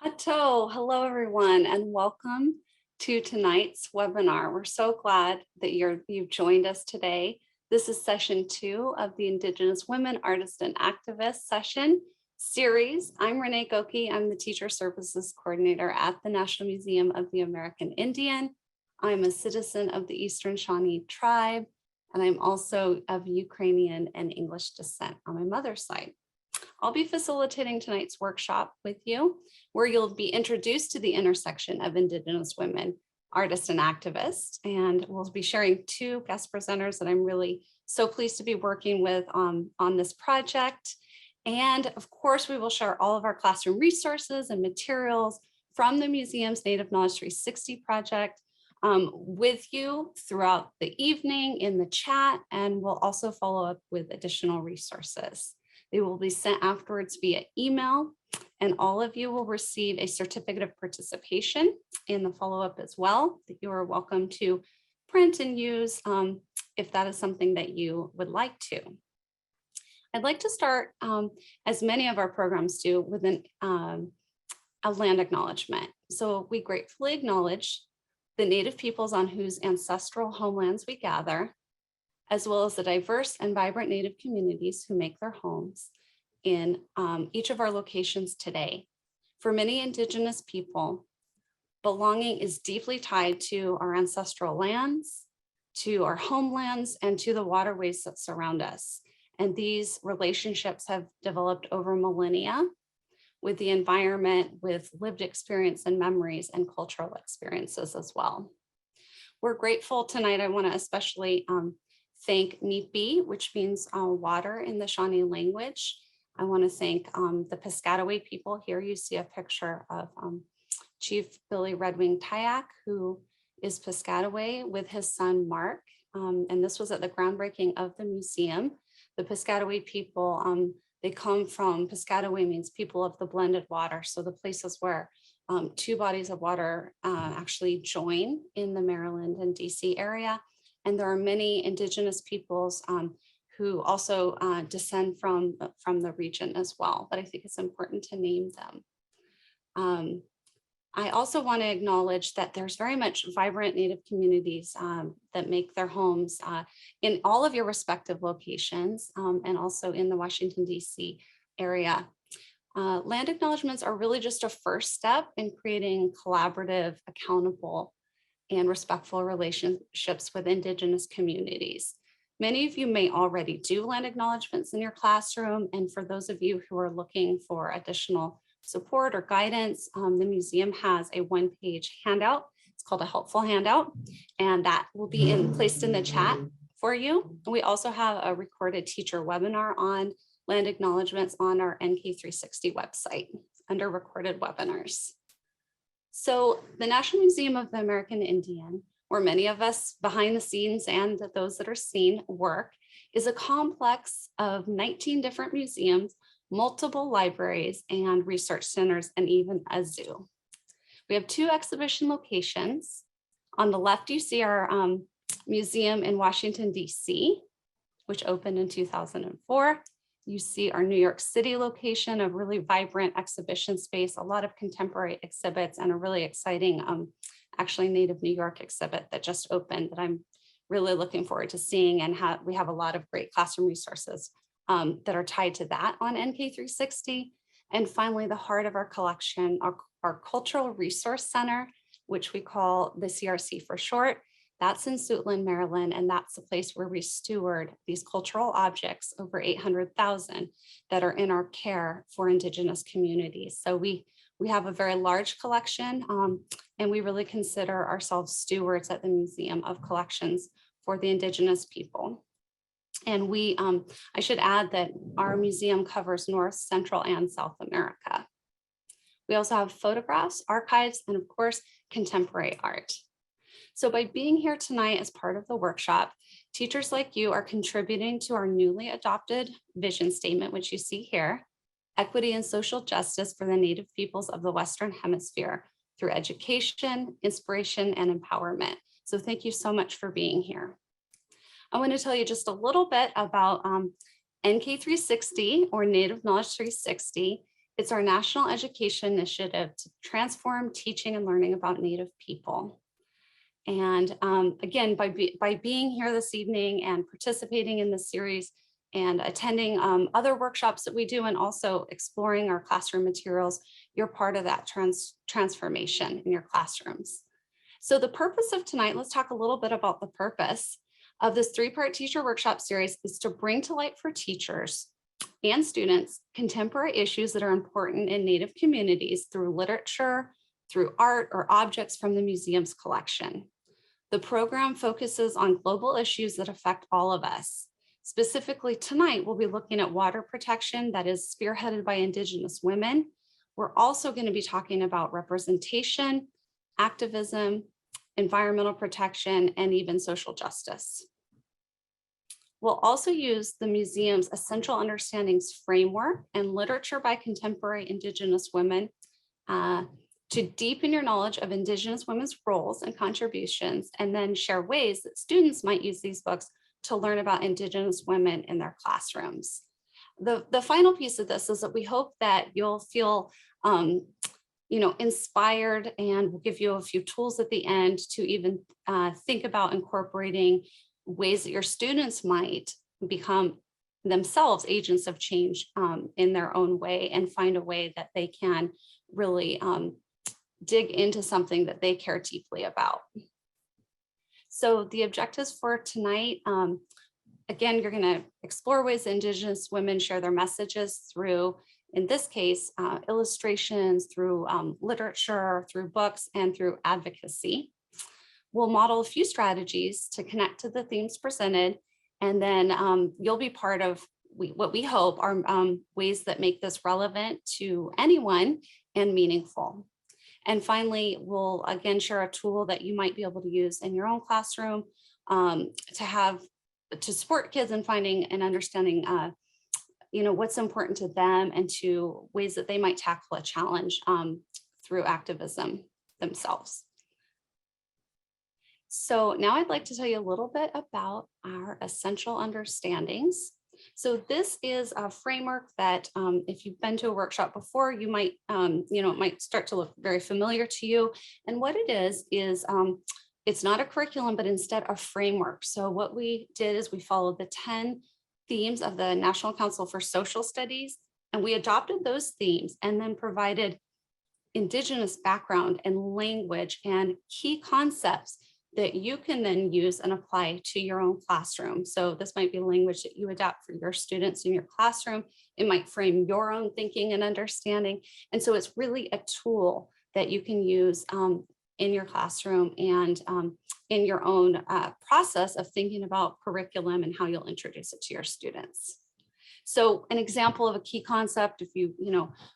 Hato, hello everyone, and welcome to tonight's webinar. We're so glad that you've joined us today. This is session 2 of the Indigenous Women Artists and Activists session series. I'm Renee Goki. I'm the Teacher Services Coordinator at the National Museum of the American Indian. I'm a citizen of the Eastern Shawnee tribe, and I'm also of Ukrainian and English descent on my mother's side. I'll be facilitating tonight's workshop with you, where you'll be introduced to the intersection of Indigenous women, artists, and activists. And we'll be sharing 2 guest presenters that I'm really so pleased to be working with on this project. And of course, we will share all of our classroom resources and materials from the museum's Native Knowledge 360 project with you throughout the evening in the chat, and we'll also follow up with additional resources. They will be sent afterwards via email, and all of you will receive a certificate of participation in the follow-up as well that you are welcome to print and use if that is something that you would like to. I'd like to start, as many of our programs do, with a land acknowledgement. So we gratefully acknowledge the Native peoples on whose ancestral homelands we gather, as well as the diverse and vibrant Native communities who make their homes in each of our locations today. For many Indigenous people, belonging is deeply tied to our ancestral lands, to our homelands, and to the waterways that surround us. And these relationships have developed over millennia with the environment, with lived experience and memories and cultural experiences as well. We're grateful tonight. I want to especially thank Nipi, which means water in the Shawnee language. I want to thank the Piscataway people. Here you see a picture of Chief Billy Redwing Tyak, who is Piscataway with his son Mark. And this was at the groundbreaking of the museum. The Piscataway people, they come from, Piscataway means people of the blended water. So the places where 2 bodies of water actually join in the Maryland and DC area. And there are many Indigenous peoples who also descend from the region as well, but I think it's important to name them. I also want to acknowledge that there's very much vibrant Native communities that make their homes in all of your respective locations and also in the Washington, DC area. Land acknowledgements are really just a first step in creating collaborative, accountable, and respectful relationships with Indigenous communities. Many of you may already do land acknowledgements in your classroom, and for those of you who are looking for additional support or guidance, the museum has a 1-page handout. It's called a helpful handout, and that will be placed in the chat for you. We also have a recorded teacher webinar on land acknowledgements on our NK360 website under recorded webinars. So the National Museum of the American Indian, where many of us behind the scenes and those that are seen work, is a complex of 19 different museums, multiple libraries and research centers, and even a zoo. We have 2 exhibition locations. On the left, you see our museum in Washington, DC, which opened in 2004. You see our New York City location, a really vibrant exhibition space, a lot of contemporary exhibits, and a really exciting, actually Native New York exhibit that just opened that I'm really looking forward to seeing. And we have a lot of great classroom resources that are tied to that on NK360. And finally, the heart of our collection, our Cultural Resource Center, which we call the CRC for short. That's in Suitland, Maryland, and that's the place where we steward these cultural objects, over 800,000 that are in our care for Indigenous communities. So we have a very large collection, and we really consider ourselves stewards at the Museum of Collections for the Indigenous people. And I should add that our museum covers North, Central, and South America. We also have photographs, archives, and of course, contemporary art. So by being here tonight as part of the workshop, teachers like you are contributing to our newly adopted vision statement, which you see here, equity and social justice for the Native peoples of the Western Hemisphere through education, inspiration, and empowerment. So thank you so much for being here. I want to tell you just a little bit about NK360 or Native Knowledge 360. It's our national education initiative to transform teaching and learning about Native people. And again, by being here this evening and participating in this series and attending other workshops that we do and also exploring our classroom materials, you're part of that transformation in your classrooms. So the purpose of tonight, let's talk a little bit about the purpose of this 3-part teacher workshop series is to bring to light for teachers and students contemporary issues that are important in Native communities through literature, through art, or objects from the museum's collection. The program focuses on global issues that affect all of us. Specifically tonight, we'll be looking at water protection that is spearheaded by Indigenous women. We're also going to be talking about representation, activism, environmental protection, and even social justice. We'll also use the museum's Essential Understandings Framework and literature by contemporary Indigenous women to deepen your knowledge of Indigenous women's roles and contributions, and then share ways that students might use these books to learn about Indigenous women in their classrooms. The final piece of this is that we hope that you'll feel inspired, and we'll give you a few tools at the end to even think about incorporating ways that your students might become themselves agents of change in their own way and find a way that they can really dig into something that they care deeply about. So the objectives for tonight, again, you're going to explore ways Indigenous women share their messages through, in this case, illustrations, through literature, through books, and through advocacy. We'll model a few strategies to connect to the themes presented, and then you'll be part of what we hope are ways that make this relevant to anyone and meaningful. And finally, we'll again share a tool that you might be able to use in your own classroom to support kids in finding and understanding what's important to them and to ways that they might tackle a challenge through activism themselves. So now I'd like to tell you a little bit about our essential understandings. So this is a framework that if you've been to a workshop before, you might, it might start to look very familiar to you. And what it is it's not a curriculum, but instead a framework. So what we did is we followed the 10 themes of the National Council for Social Studies, and we adopted those themes and then provided Indigenous background and language and key concepts that you can then use and apply to your own classroom. So this might be language that you adapt for your students in your classroom. It might frame your own thinking and understanding. And so it's really a tool that you can use in your classroom and in your own process of thinking about curriculum and how you'll introduce it to your students. So an example of a key concept, if you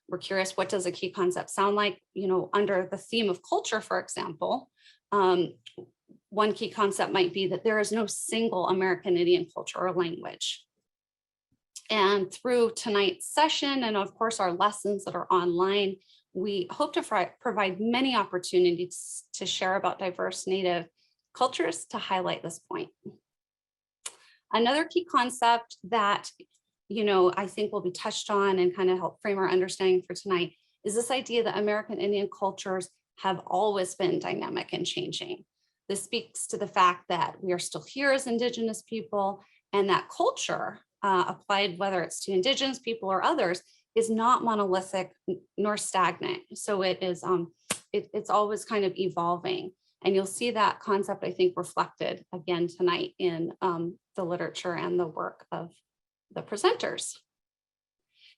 were curious, what does a key concept sound like? Under the theme of culture, for example, one key concept might be that there is no single American Indian culture or language. And through tonight's session, and of course our lessons that are online, we hope to provide many opportunities to share about diverse Native cultures to highlight this point. Another key concept that I think will be touched on and kind of help frame our understanding for tonight is this idea that American Indian cultures have always been dynamic and changing. This speaks to the fact that we are still here as Indigenous people, and that culture applied, whether it's to Indigenous people or others, is not monolithic nor stagnant. So it is, it's always kind of evolving. And you'll see that concept, I think, reflected again tonight in the literature and the work of the presenters.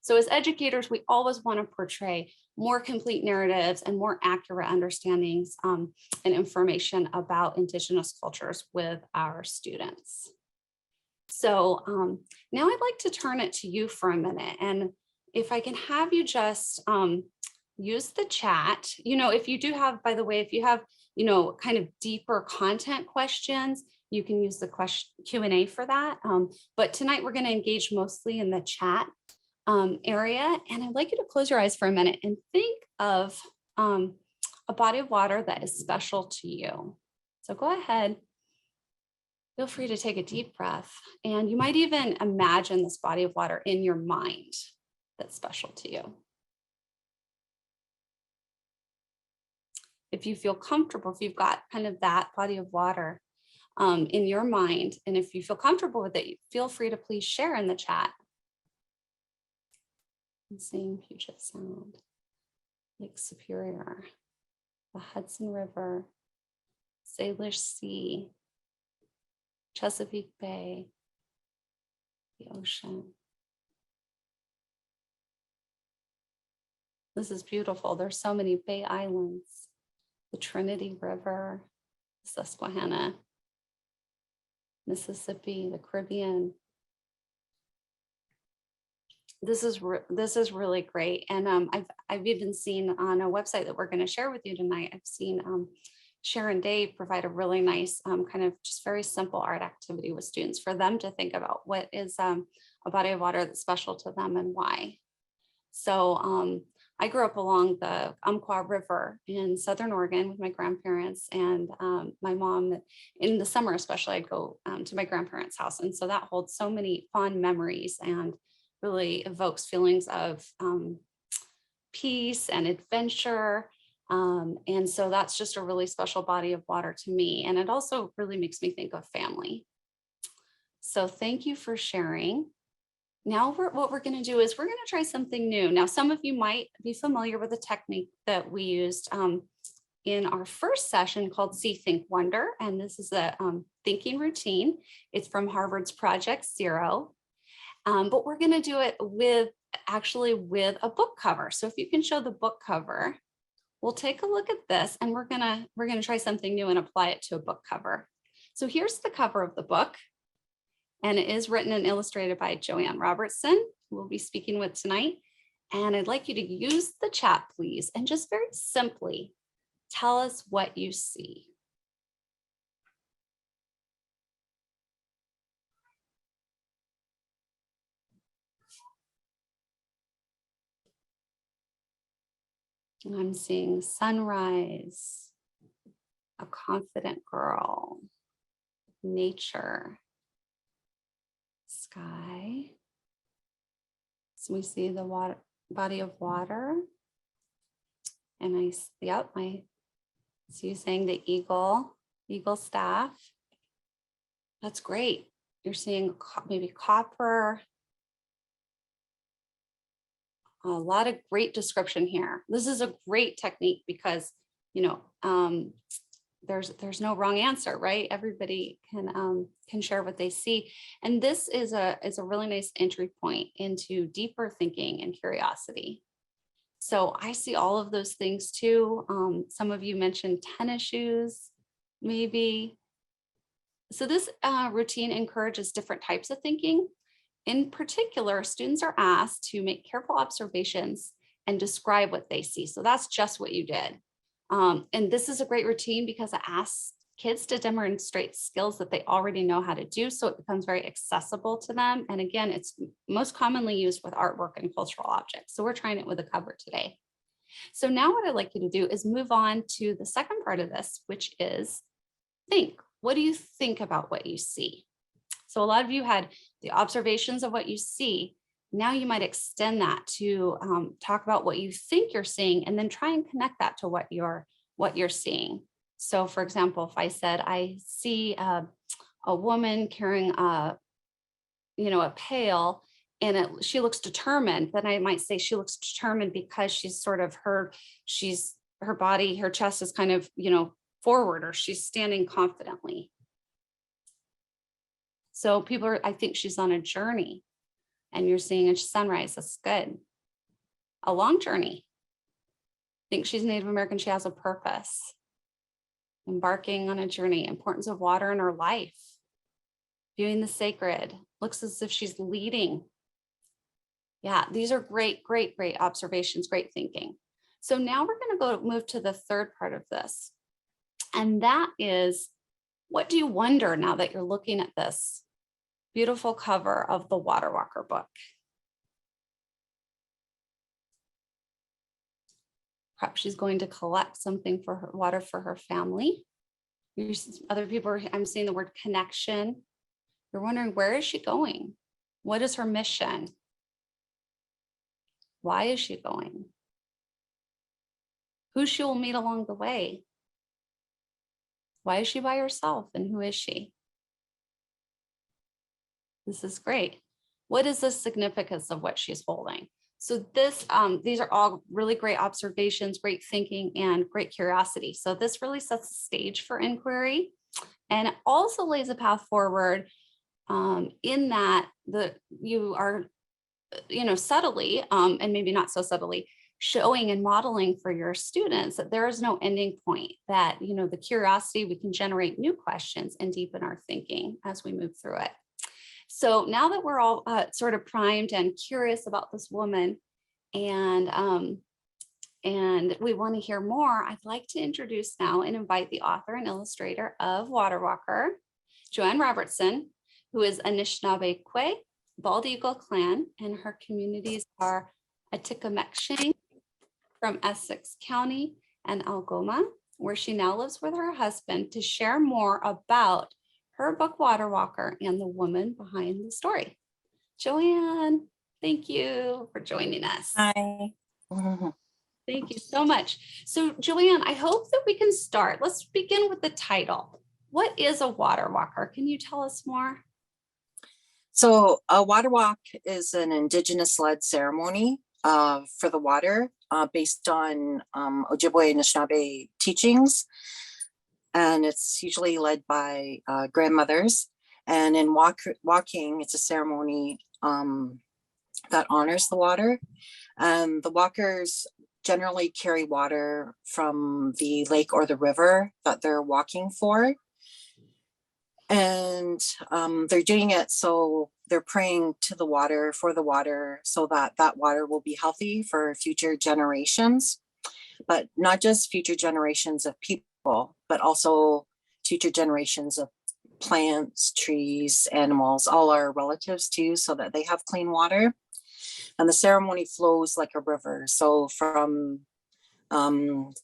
So as educators, we always want to portray more complete narratives and more accurate understandings and information about Indigenous cultures with our students. So now I'd like to turn it to you for a minute. And if I can have you just use the chat, if you do have, by the way, if you have, kind of deeper content questions, you can use the Q&A for that. But tonight we're going to engage mostly in the chat area. And I'd like you to close your eyes for a minute and think of a body of water that is special to you. So go ahead. Feel free to take a deep breath. And you might even imagine this body of water in your mind that's special to you. if you feel comfortable, if you've got kind of that body of water in your mind, and if you feel comfortable with it, feel free to please share in the chat. I'm seeing Puget Sound, Lake Superior, the Hudson River, Salish Sea, Chesapeake Bay, the ocean. This is beautiful. There's so many Bay Islands, the Trinity River, Susquehanna, Mississippi, the Caribbean. This is really great. And I've even seen on a website that we're going to share with you tonight, I've seen Sharon Day provide a really nice kind of just very simple art activity with students for them to think about what is a body of water that's special to them and why. So I grew up along the Umpqua River in Southern Oregon with my grandparents, and my mom, in the summer especially, I'd go to my grandparents' house. And so that holds so many fond memories and really evokes feelings of peace and adventure. And so that's just a really special body of water to me. And it also really makes me think of family. So thank you for sharing. Now what we're going to do is we're going to try something new. Now, some of you might be familiar with the technique that we used in our first session called See, Think, Wonder. And this is a thinking routine. It's from Harvard's Project Zero. But we're going to do it with a book cover. So if you can show the book cover, we'll take a look at this, and we're going to try something new and apply it to a book cover. So here's the cover of the book. And it is written and illustrated by Joanne Robertson, who we'll be speaking with tonight. And I'd like you to use the chat, please, and just very simply tell us what you see. I'm seeing sunrise, a confident girl, nature, sky. So we see the water, body of water. And I see you saying the eagle staff. That's great. You're seeing maybe copper. A lot of great description here. This is a great technique because, there's no wrong answer, right? Everybody can share what they see. And this is a really nice entry point into deeper thinking and curiosity. So I see all of those things too. Some of you mentioned tennis shoes, maybe. So this routine encourages different types of thinking. In particular, students are asked to make careful observations and describe what they see. So that's just what you did. And this is a great routine because it asks kids to demonstrate skills that they already know how to do. So it becomes very accessible to them. And again, it's most commonly used with artwork and cultural objects. So we're trying it with a cover today. So now what I'd like you to do is move on to the second part of this, which is think. What do you think about what you see? So a lot of you had the observations of what you see. Now you might extend that to talk about what you think you're seeing, and then try and connect that to what you're seeing. So for example, if I said, I see a woman carrying a pail, and she looks determined, then I might say she looks determined because she's sort of her body, her chest is kind of, forward, or she's standing confidently. So I think she's on a journey, and you're seeing a sunrise. That's good. A long journey. I think she's Native American. She has a purpose. Embarking on a journey. Importance of water in her life. Viewing the sacred. Looks as if she's leading. Yeah, these are great, great, great observations. Great thinking. So now we're going to move to the third part of this. And that is, what do you wonder now that you're looking at this beautiful cover of the Water Walker book? Perhaps she's going to collect something for her water for her family. Other people I'm seeing the word connection. You're wondering, where is she going? What is her mission? Why is she going? who she will meet along the way. Why is she by herself and who is she? This is great. What is the significance of what she's holding? So these are all really great observations, great thinking, and great curiosity. So this really sets the stage for inquiry, and it also lays a path forward in that you are, subtly, and maybe not so subtly, showing and modeling for your students that there is no ending point, that, the curiosity, we can generate new questions and deepen our thinking as we move through it. So now that we're all sort of primed and curious about this woman, and we want to hear more, I'd like to introduce now and invite the author and illustrator of Water Walker, Joanne Robertson, who is Anishinaabe Kwe, Bald Eagle Clan, and her communities are Atikameksheng from Essex County and Algoma, where she now lives with her husband, to share more about her book, Water Walker, and the woman behind the story. Joanne, thank you for joining us. Hi. Thank you so much. So Joanne, I hope that we can start. Let's begin with the title. What is a water walker? Can you tell us more? So a water walk is an Indigenous-led ceremony for the water based on Ojibwe and Anishinaabe teachings. And it's usually led by grandmothers. And in walking, it's a ceremony that honors the water. And the walkers generally carry water from the lake or the river that they're walking for. And they're doing it so they're praying to the water, for the water, so that that water will be healthy for future generations, but not just future generations of people, but also future generations of plants, trees, animals, all our relatives too, so that they have clean water. And the ceremony flows like a river. So from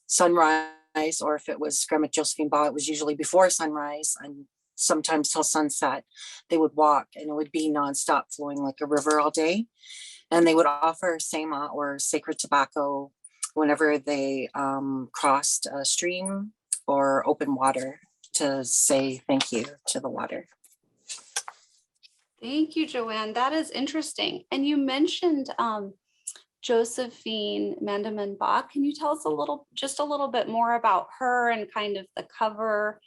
sunrise, or if it was Grandma Josephine Baugh, it was usually before sunrise and sometimes till sunset, they would walk, and it would be nonstop flowing like a river all day. And they would offer sema, or sacred tobacco, whenever they crossed a stream or open water, to say thank you to the water. Thank you, Joanne. That is interesting. And you mentioned Josephine Mandamin Baugh. Can you tell us just a little bit more about her and kind of the cover?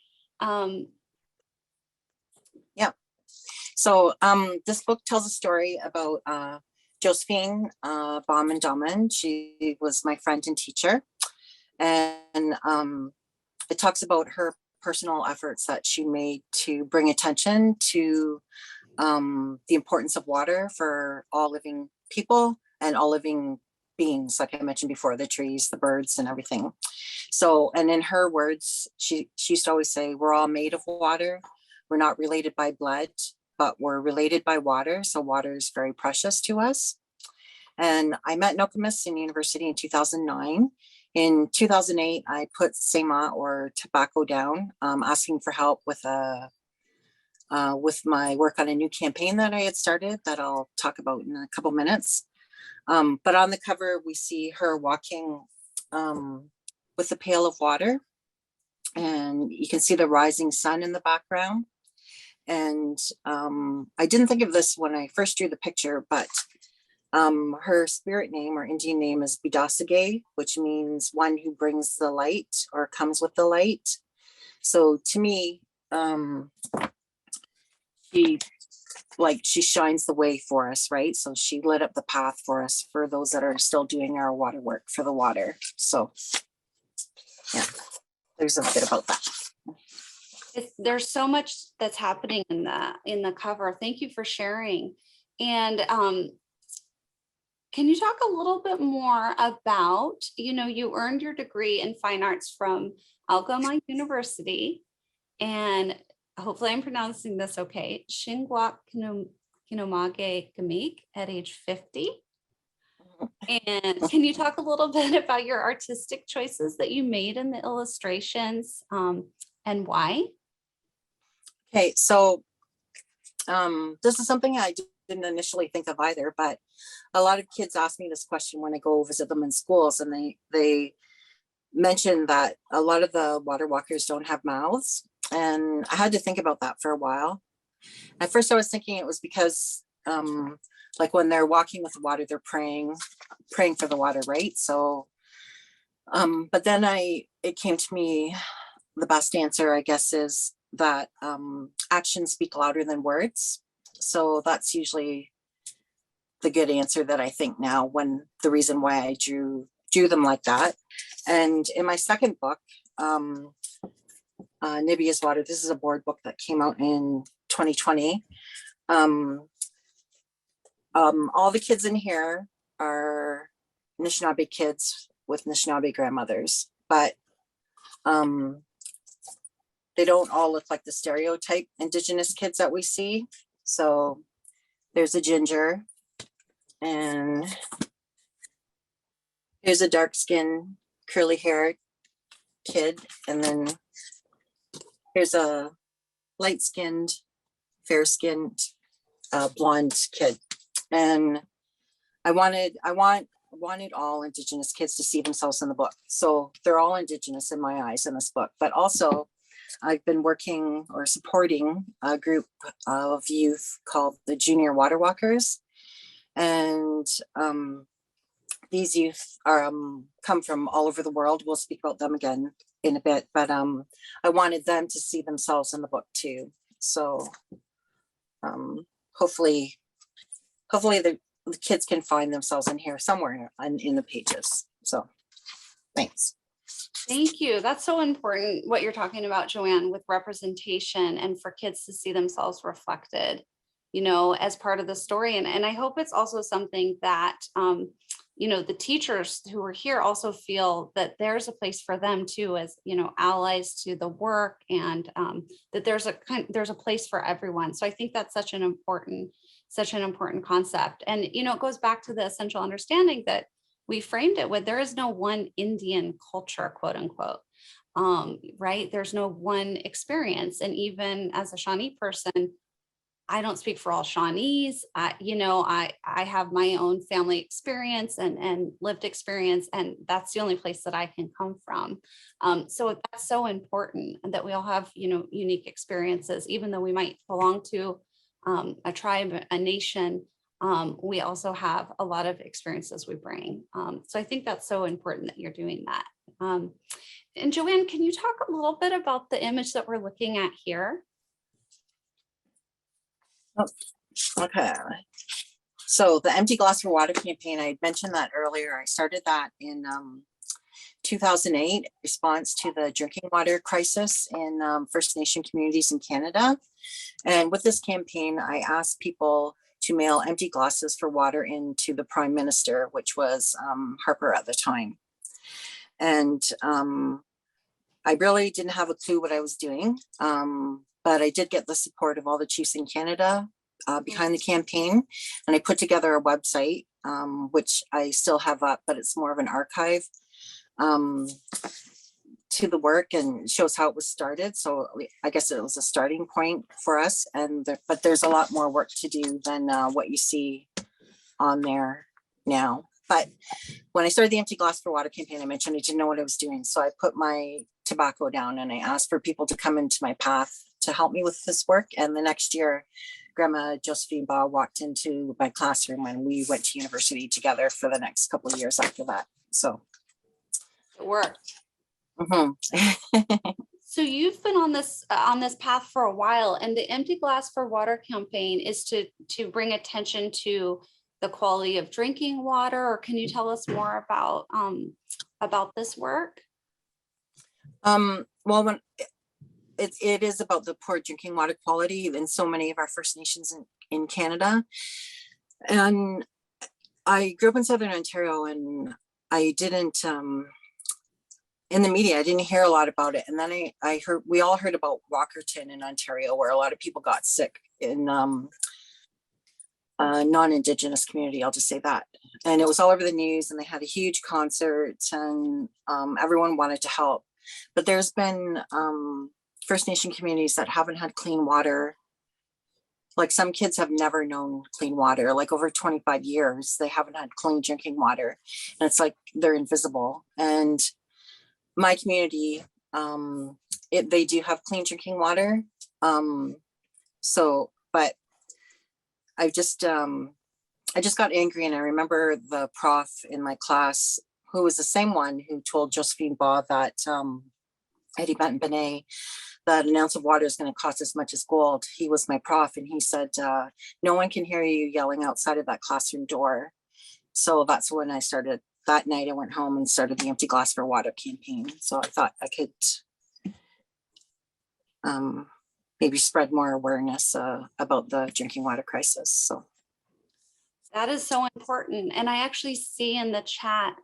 Yeah. So this book tells a story about Josephine Baugh Mandamin. She was my friend and teacher. And it talks about her personal efforts that she made to bring attention to the importance of water for all living people and all living beings, like I mentioned before, the trees, the birds, and everything. So, and in her words, she used to always say, we're all made of water. We're not related by blood, but we're related by water. So water is very precious to us. And I met Nokomis in university in 2009. In 2008, I put sema, or tobacco, down, asking for help with my work on a new campaign that I had started that I'll talk about in a couple minutes. But on the cover, we see her walking with a pail of water, and you can see the rising sun in the background. And I didn't think of this when I first drew the picture, but her spirit name, or Indian name, is Bidasage, which means one who brings the light or comes with the light. So to me, she shines the way for us, right? So she lit up the path for us, for those that are still doing our water work for the water. So yeah, there's a bit about that. There's so much that's happening in the cover. Thank you for sharing. And can you talk a little bit more about, you earned your degree in fine arts from Algoma University, and hopefully I'm pronouncing this okay, Shingwak Kinomage Gamik, at age 50. And can you talk a little bit about your artistic choices that you made in the illustrations, and why? Okay, so this is something I didn't initially think of either, but a lot of kids ask me this question when I go visit them in schools, and they mentioned that a lot of the water walkers don't have mouths. And I had to think about that for a while. At first I was thinking it was because like when they're walking with the water, they're praying for the water, right? So, but then it came to me, the best answer, I guess, is that actions speak louder than words. So that's usually the good answer that I think now, when the reason why I drew them like that. And in my second book, Nibia's Water, this is a board book that came out in 2020. All the kids in here are Anishinaabe kids with Anishinaabe grandmothers, but they don't all look like the stereotype Indigenous kids that we see. So there's a ginger, and here's a dark skinned curly haired kid, and then here's a light skinned, fair skinned, blonde kid. And I wanted all Indigenous kids to see themselves in the book. So they're all Indigenous in my eyes in this book, but also I've been working or supporting a group of youth called the Junior Water Walkers. And these youth are come from all over the world. We'll speak about them again in a bit, but I wanted them to see themselves in the book too. So hopefully the kids can find themselves in here somewhere in the pages. So thanks. Thank you. That's so important what you're talking about, Joanne, with representation and for kids to see themselves reflected, you know, as part of the story. And I hope it's also something that, you know, the teachers who are here also feel that there's a place for them too, as, you know, allies to the work, and that there's a place for everyone. So I think that's such an important concept. And, you know, it goes back to the essential understanding that we framed it with: there is no one Indian culture, quote unquote, right? There's no one experience. And even as a Shawnee person, I don't speak for all Shawnees. You know, I have my own family experience and lived experience, and that's the only place that I can come from. So that's so important, that we all have, you know, unique experiences, even though we might belong to a tribe, a nation. We also have a lot of experiences we bring. So I think that's so important that you're doing that. And Joanne, can you talk a little bit about the image that we're looking at here? Okay. So the Empty Glass for Water campaign, I mentioned that earlier. I started that in 2008, response to the drinking water crisis in First Nation communities in Canada. And with this campaign, I asked people to mail empty glasses for water into the Prime Minister, which was Harper at the time. And I really didn't have a clue what I was doing, but I did get the support of all the chiefs in Canada behind the campaign. And I put together a website, which I still have up, but it's more of an archive to the work, and shows how it was started. So I guess it was a starting point for us, but there's a lot more work to do than what you see on there now. But when I started the Empty Glass for Water campaign, I mentioned I didn't know what I was doing. So I put my tobacco down and I asked for people to come into my path to help me with this work. And the next year, Grandma Josephine Baugh walked into my classroom, and we went to university together for the next couple of years after that. So It worked. Mm-hmm. So you've been on this path for a while, and the Empty Glass for Water campaign is to bring attention to the quality of drinking water. Or can you tell us more about this work? Well, when it is about the poor drinking water quality in so many of our First Nations in Canada. And I grew up in Southern Ontario, and I didn't in the media, I didn't hear a lot about it. And then I heard, we all heard about Walkerton in Ontario, where a lot of people got sick in non-Indigenous community, I'll just say that. And it was all over the news, and they had a huge concert, and everyone wanted to help. But there's been First Nation communities that haven't had clean water. Like, some kids have never known clean water, like over 25 years, they haven't had clean drinking water. And it's like they're invisible. And my community, they do have clean drinking water. But I just got angry, and I remember the prof in my class who was the same one who told Josephine Baugh that Eddie Benton Benet that an ounce of water is going to cost as much as gold. He was my prof, and he said, no one can hear you yelling outside of that classroom door. So that's when I started. That night I went home and started the Empty Glass for Water campaign. So I thought I could maybe spread more awareness about the drinking water crisis. So that is so important. And I actually see in the chat,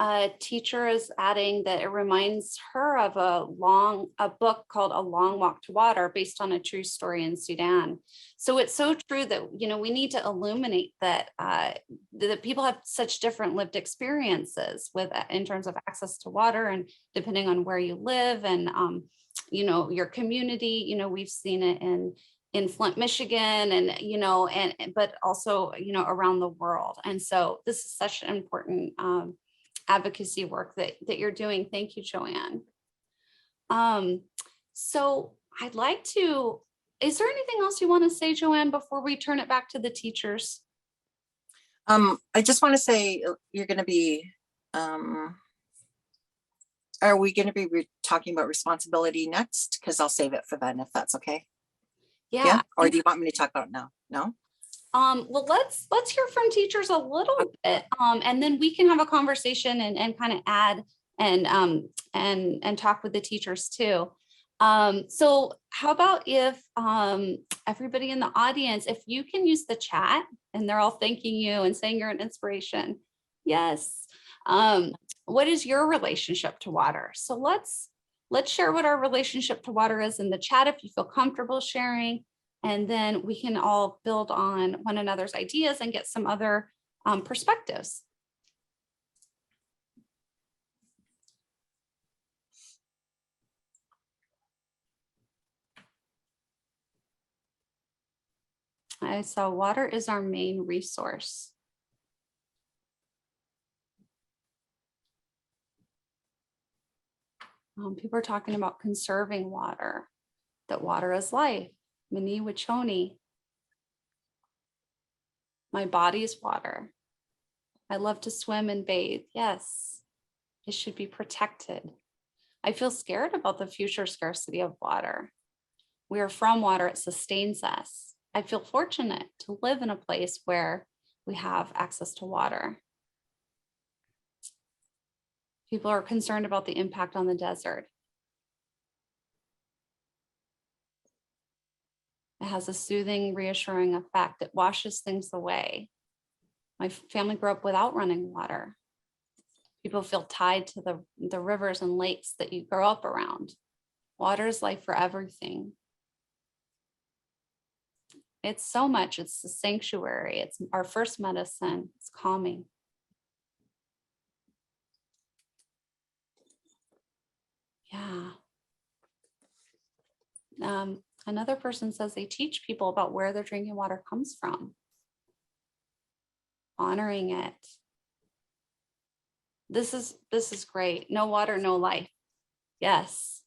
a teacher is adding that it reminds her of a book called A Long Walk to Water, based on a true story in Sudan. So it's so true that, we need to illuminate that that people have such different lived experiences in terms of access to water, and depending on where you live and your community. We've seen it in Flint, Michigan, and but also around the world. And so this is such an important advocacy work that you're doing. Thank you, Joanne. So I'd like to, is there anything else you want to say, Joanne, before we turn it back to the teachers? I just want to say, you're going to be, are we going to be talking about responsibility next? Because I'll save it for then, if that's okay. Yeah. Or do you want me to talk about it now? No? Well, let's hear from teachers a little bit, and then we can have a conversation and kind of add and talk with the teachers too. So how about if everybody in the audience, if you can use the chat, and they're all thanking you and saying you're an inspiration. Yes. What is your relationship to water? So let's share what our relationship to water is in the chat if you feel comfortable sharing. And then we can all build on one another's ideas and get some other perspectives. I saw water is our main resource. People are talking about conserving water, that water is life. Mini Wachoni. My body is water. I love to swim and bathe. Yes, it should be protected. I feel scared about the future scarcity of water. We are from water, it sustains us. I feel fortunate to live in a place where we have access to water. People are concerned about the impact on the desert. It has a soothing, reassuring effect. It washes things away. My family grew up without running water. People feel tied to the rivers and lakes that you grow up around. Water is life for everything. It's so much. It's the sanctuary. It's our first medicine. It's calming. Yeah. Another person says they teach people about where their drinking water comes from. Honoring it. This is great. No water, no life. Yes.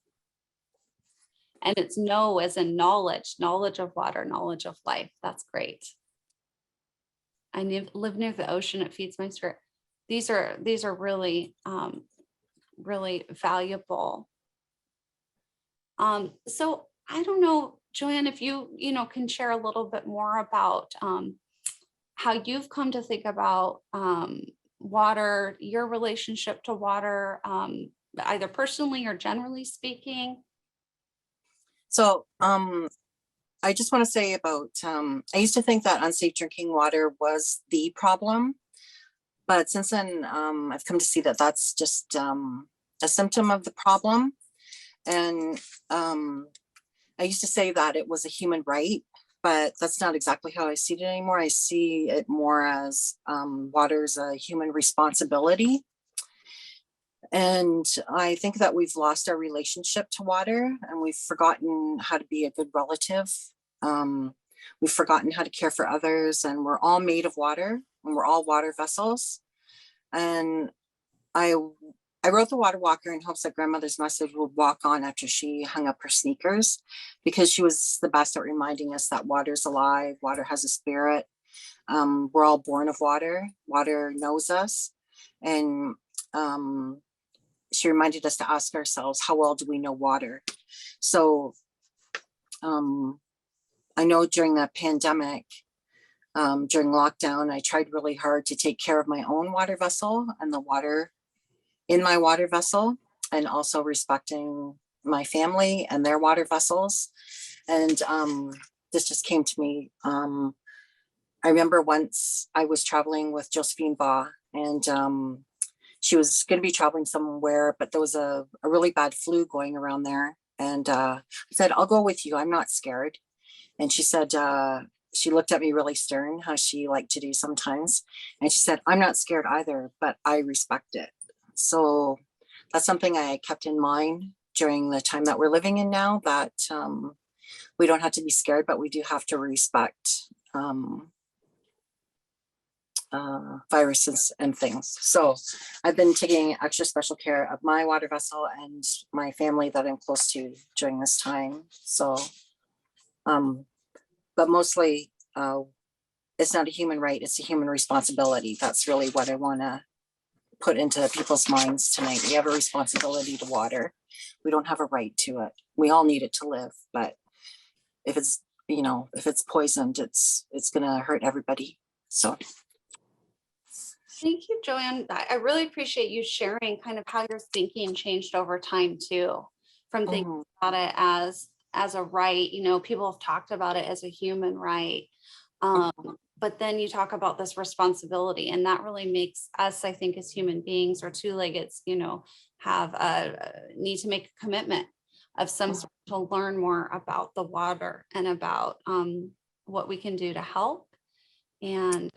And it's know as in knowledge of water, knowledge of life. That's great. I live near the ocean. It feeds my spirit. These are really, really valuable. So I don't know, Joanne, if you can share a little bit more about how you've come to think about water, your relationship to water, either personally or generally speaking. So I just want to say about, I used to think that unsafe drinking water was the problem, but since then I've come to see that that's just a symptom of the problem. And I used to say that it was a human right, but that's not exactly how I see it anymore. I see it more as water's a human responsibility. And I think that we've lost our relationship to water, and we've forgotten how to be a good relative. We've forgotten how to care for others, and we're all made of water, and we're all water vessels. And I I wrote The Water Walker in hopes that grandmother's message would walk on after she hung up her sneakers, because she was the best at reminding us that water's alive, water has a spirit. We're all born of water. Water knows us. And she reminded us to ask ourselves, how well do we know water? So I know during the pandemic, during lockdown, I tried really hard to take care of my own water vessel and the water in my water vessel, and also respecting my family and their water vessels. And this just came to me. I remember once I was traveling with Josephine Baugh, and she was going to be traveling somewhere, but there was a really bad flu going around there. And I said, I'll go with you. I'm not scared. And she said, she looked at me really stern, how she liked to do sometimes. And she said, I'm not scared either, but I respect it. So that's something I kept in mind during the time that we're living in now, that we don't have to be scared, but we do have to respect viruses and things. So I've been taking extra special care of my water vessel and my family that I'm close to during this time. So, but mostly it's not a human right, it's a human responsibility. That's really what I want to put into people's minds tonight. We have a responsibility to water. We don't have a right to it. We all need it to live, but if it's, you know, if it's poisoned, it's going to hurt everybody. So Thank you, Joanne. I really appreciate you sharing kind of how your thinking changed over time too, from thinking about it as a right. You know, people have talked about it as a human right. But then you talk about this responsibility, and that really makes us, I think, as human beings or two-leggeds, you know, have a need to make a commitment of some sort to learn more about the water and about what we can do to help. And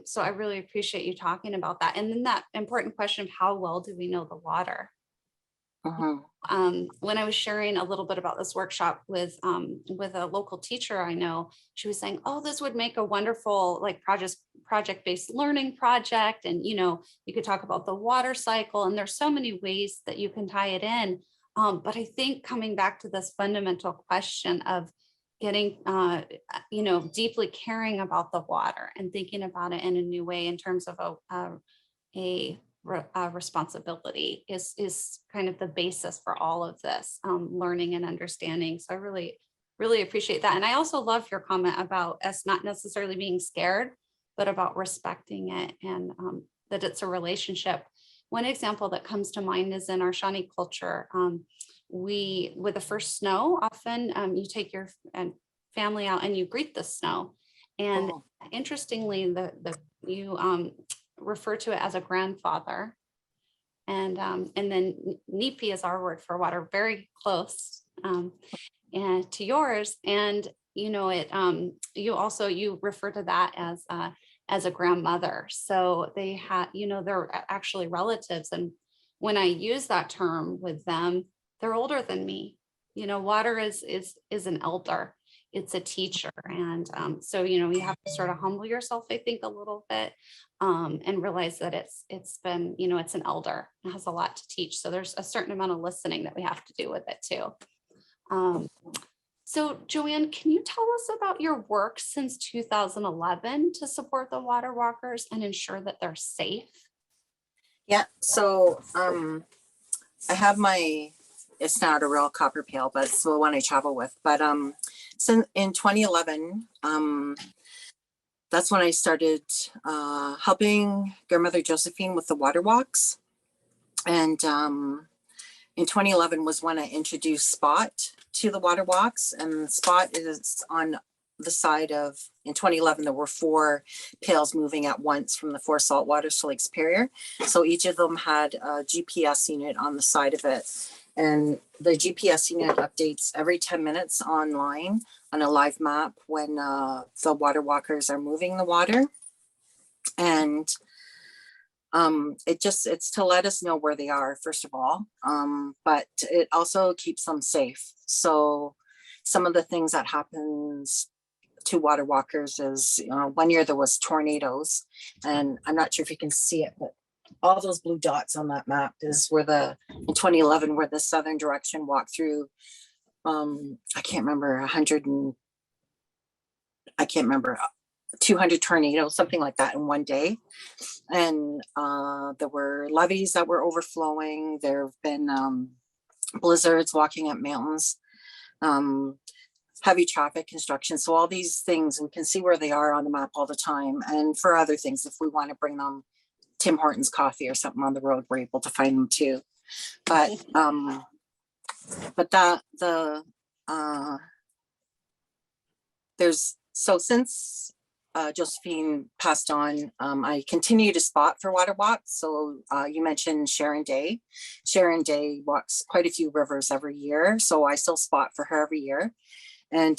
so I really appreciate you talking about that. And then that important question of how well do we know the water? When I was sharing a little bit about this workshop with a local teacher I know, she was saying, oh, this would make a wonderful like project-based learning project. And, you know, you could talk about the water cycle, and there's so many ways that you can tie it in. But I think coming back to this fundamental question of getting, you know, deeply caring about the water and thinking about it in a new way in terms of a responsibility is kind of the basis for all of this learning and understanding. So I really appreciate that. And I also love your comment about us not necessarily being scared, but about respecting it, and that it's a relationship. One example that comes to mind is in our Shawnee culture. With the first snow, often you take your family out and you greet the snow. And interestingly, you refer to it as a grandfather. And then Nipi is our word for water, very close and to yours. And you know it. You refer to that as a grandmother. So they had, you know, they're actually relatives. And when I use that term with them, they're older than me. You know, water is an elder. It's a teacher. And so, you know, you have to sort of humble yourself, I think, a little bit and realize that it's been, you know, it's an elder. It has a lot to teach. So there's a certain amount of listening that we have to do with it too. So Joanne, can you tell us about your work since 2011 to support the water walkers and ensure that they're safe? yeah, so I have it's not a real copper pail, but it's the one I travel with. But so in 2011, that's when I started helping grandmother Josephine with the water walks. And in 2011 was when I introduced Spot to the water walks. And Spot is on the side of, in 2011, there were 4 pails moving at once from the 4 saltwaters to Lake Superior. So each of them had a GPS unit on the side of it. And the GPS unit updates every 10 minutes online on a live map when the water walkers are moving the water. And it's to let us know where they are, first of all, but it also keeps them safe. So some of the things that happens to water walkers is, one year there was tornadoes, and I'm not sure if you can see it, but all those blue dots on that map is where in 2011, where the Southern Direction walked through, I can't remember, 200 tornadoes, something like that in one day. And there were levees that were overflowing. There have been blizzards walking up mountains, heavy traffic construction. So all these things, we can see where they are on the map all the time. And for other things, if we want to bring them Tim Hortons coffee or something on the road, we're able to find them too. But since Josephine passed on, I continue to spot for water walks. So you mentioned Sharon Day. Sharon Day walks quite a few rivers every year. So I still spot for her every year. And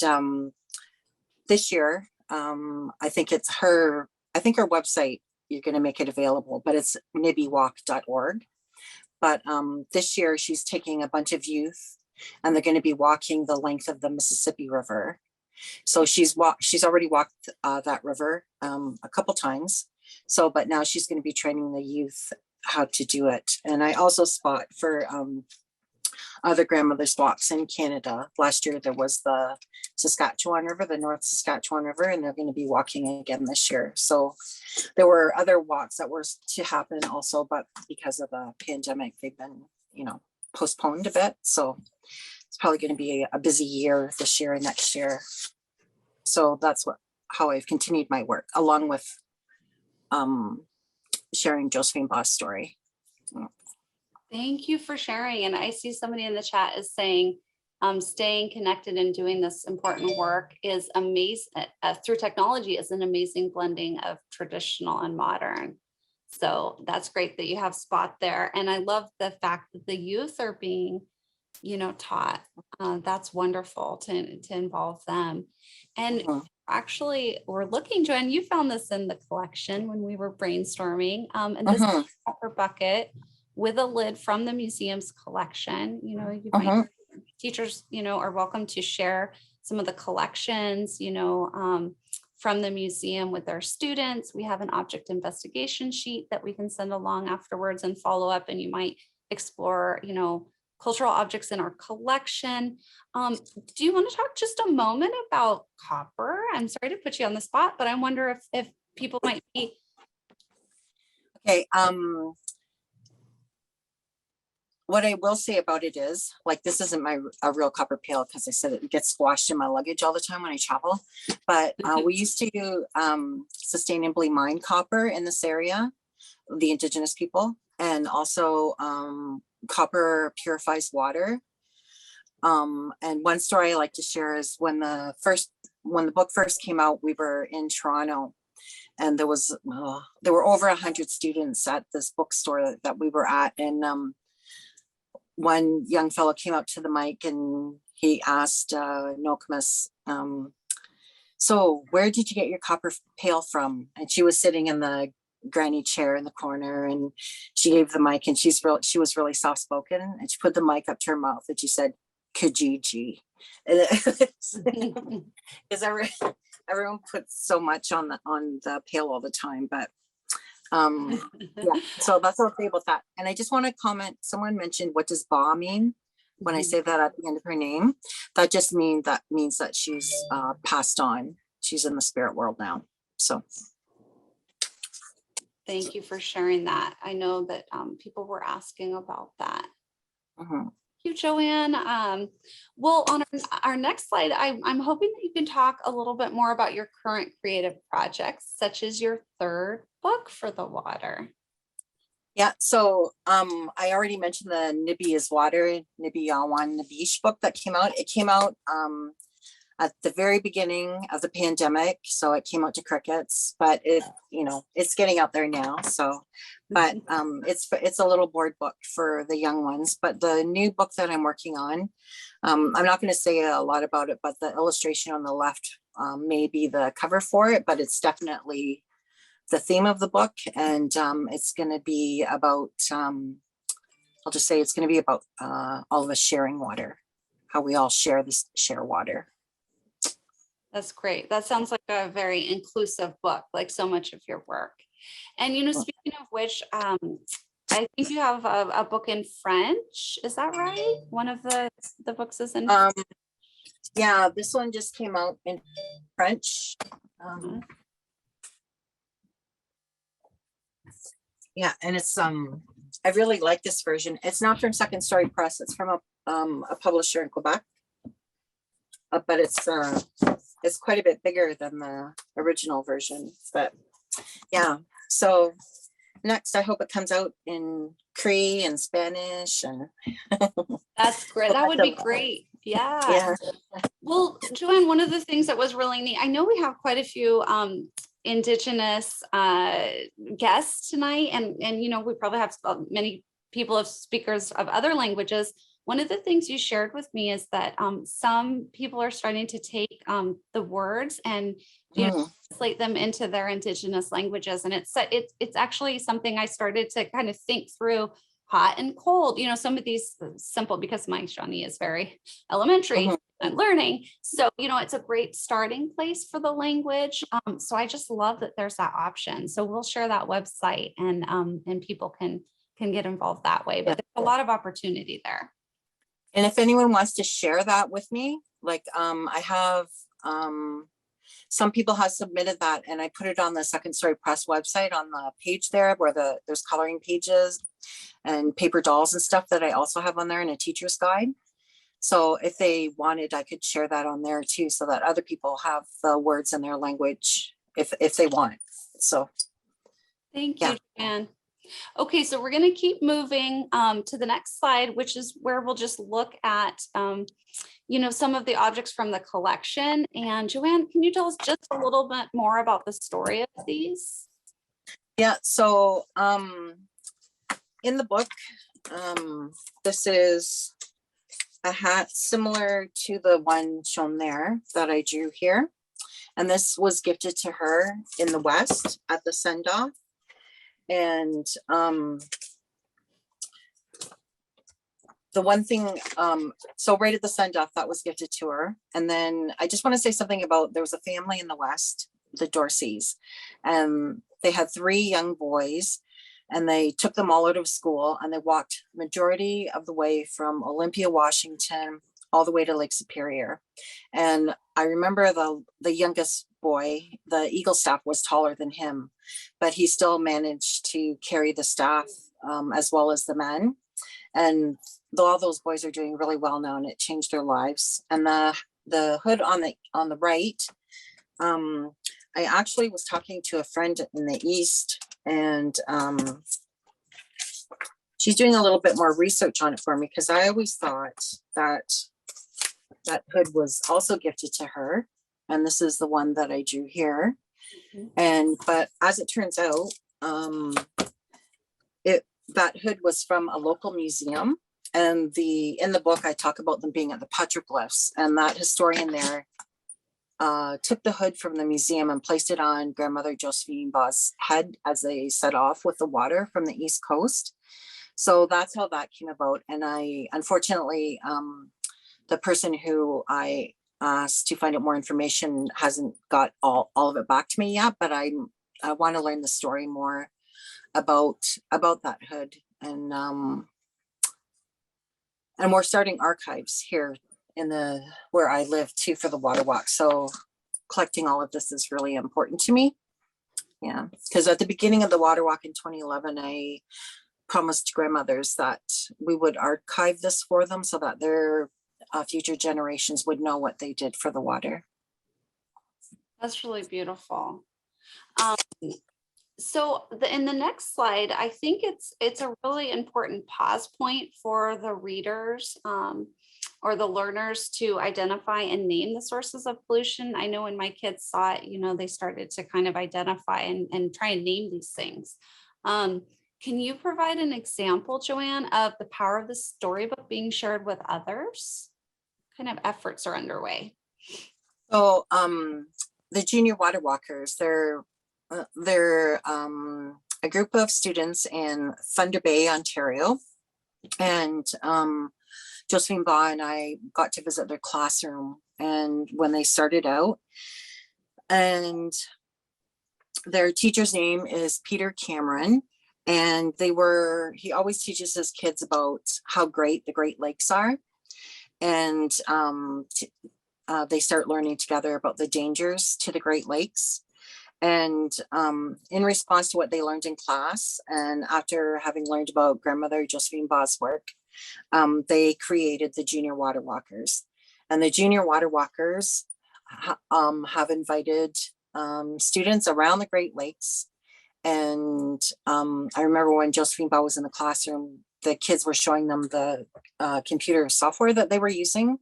this year, I think her website, you're going to make it available, but it's nibbiewalk.org. But this year she's taking a bunch of youth and they're going to be walking the length of the Mississippi River. So she's already walked that river a couple times. So, but now she's going to be training the youth how to do it. And I also spot for other grandmother's walks in Canada. Last year there was the Saskatchewan River, the North Saskatchewan River, and they're going to be walking again this year. So there were other walks that were to happen also, but because of the pandemic, they've been, postponed a bit. So it's probably going to be a busy year this year and next year. So that's how I've continued my work, along with sharing Josephine Boss' story. Thank you for sharing. And I see somebody in the chat is saying, staying connected and doing this important work is amazing. Through technology is an amazing blending of traditional and modern. So that's great that you have Spot there. And I love the fact that the youth are being, taught. That's wonderful to involve them. And actually, we're looking, Joanne, you found this in the collection when we were brainstorming. And this is a copper bucket with a lid from the museum's collection. Teachers, are welcome to share some of the collections, from the museum with their students. We have an object investigation sheet that we can send along afterwards and follow up, and you might explore, cultural objects in our collection. Do you want to talk just a moment about copper? I'm sorry to put you on the spot, but I wonder if people might be. Okay. What I will say about it is, this isn't a real copper pail, because I said it gets squashed in my luggage all the time when I travel. But we used to sustainably mine copper in this area, the Indigenous people, and also copper purifies water. And one story I like to share is when the book first came out, we were in Toronto, and there were over 100 students at this bookstore that we were at, and one young fellow came up to the mic and he asked Nokomis, so where did you get your copper pail from? And she was sitting in the granny chair in the corner, and she gave the mic, and she was really soft spoken, and she put the mic up to her mouth and she said, Kijiji. Because everyone puts so much on the pail all the time, but yeah, so that's all I'll say about that. And I just want to comment, someone mentioned, what does Ba mean? When I say that at the end of her name, that just means that she's passed on. She's in the spirit world now. So thank you for sharing that. I know that people were asking about that. Thank you, Joanne. Well, on our next slide, I'm hoping that you can talk a little bit more about your current creative projects, such as your third book for the water. Yeah, so I already mentioned the Nibbi is Water, Nibbi Yawan Nabish book that came out. It came out at the very beginning of the pandemic, so it came out to crickets, but it's getting out there now. So, but it's a little board book for the young ones. But the new book that I'm working on, I'm not going to say a lot about it, but the illustration on the left may be the cover for it, but it's definitely the theme of the book, and it's going to be about, I'll just say it's going to be about all of us sharing water, how we all share water. That's great. That sounds like a very inclusive book, like so much of your work. And, you know, speaking of which, I think you have a book in French. Is that right? One of the books is in. Yeah, this one just came out in French. Yeah, and it's I really like this version. It's not from Second Story Press. It's from a publisher in Quebec. But it's quite a bit bigger than the original version. But yeah, so next I hope it comes out in Cree and Spanish and That's great. That would be great. Yeah. yeah. Well, Joanne, one of the things that was really neat, I know we have quite a few Indigenous guests tonight, and you know, we probably have many people of speakers of other languages. One of the things you shared with me is that some people are starting to take the words and translate them into their Indigenous languages, and it's actually something I started to kind of think through. Hot and cold, you know, some of these simple, because my Shawnee is very elementary and learning. So, you know, it's a great starting place for the language. So I just love that there's that option. So we'll share that website and people can get involved that way. But there's a lot of opportunity there. And if anyone wants to share that with me, like I have some people have submitted that, and I put it on the Second Story Press website on the page there where there's coloring pages and paper dolls and stuff that I also have on there in a teacher's guide. So if they wanted, I could share that on there too, so that other people have the words in their language if they want. So thank you, Joanne. Okay, so we're going to keep moving to the next slide, which is where we'll just look at you know, some of the objects from the collection. And Joanne, can you tell us just a little bit more about the story of these? Yeah, so in the book, this is a hat similar to the one shown there that I drew here. And this was gifted to her in the West at the send-off. And the one thing, so right at the send-off, that was gifted to her. And then I just want to say something about, there was a family in the West, the Dorseys, and they had 3 young boys, and they took them all out of school, and they walked majority of the way from Olympia, Washington, all the way to Lake Superior. And I remember the youngest boy, the Eagle staff was taller than him, but he still managed to carry the staff as well as the men. And all those boys are doing really well now, and it changed their lives. And the hood on the right, I actually was talking to a friend in the East, and she's doing a little bit more research on it for me, because I always thought that hood was also gifted to her. And this is the one that I drew here. But as it turns out, that hood was from a local museum. And in the book, I talk about them being at the petroglyphs, and that historian there took the hood from the museum and placed it on grandmother Josephine Baugh's head as they set off with the water from the East Coast. So that's how that came about. And I, unfortunately, the person who I asked to find out more information hasn't got all of it back to me yet, but I want to learn the story more about that hood. And we're starting archives here where I live too for the water walk. So collecting all of this is really important to me. Yeah, because at the beginning of the water walk in 2011, I promised grandmothers that we would archive this for them so that their future generations would know what they did for the water. That's really beautiful. So in the next slide, I think it's a really important pause point for the readers or the learners to identify and name the sources of pollution. I know when my kids saw it, you know, they started to kind of identify and try and name these things. Can you provide an example, Joanne, of the power of the storybook being shared with others? What kind of efforts are underway? So the Junior Water Walkers, they're a group of students in Thunder Bay, Ontario. And Josephine Baugh and I got to visit their classroom and when they started out. And their teacher's name is Peter Cameron, and he always teaches his kids about how great the Great Lakes are. And they start learning together about the dangers to the Great Lakes. And in response to what they learned in class, and after having learned about grandmother Josephine Baugh's work, they created the Junior Water Walkers. And the Junior Water Walkers have invited students around the Great Lakes. And I remember when Josephine Baugh was in the classroom, the kids were showing them the computer software that they were using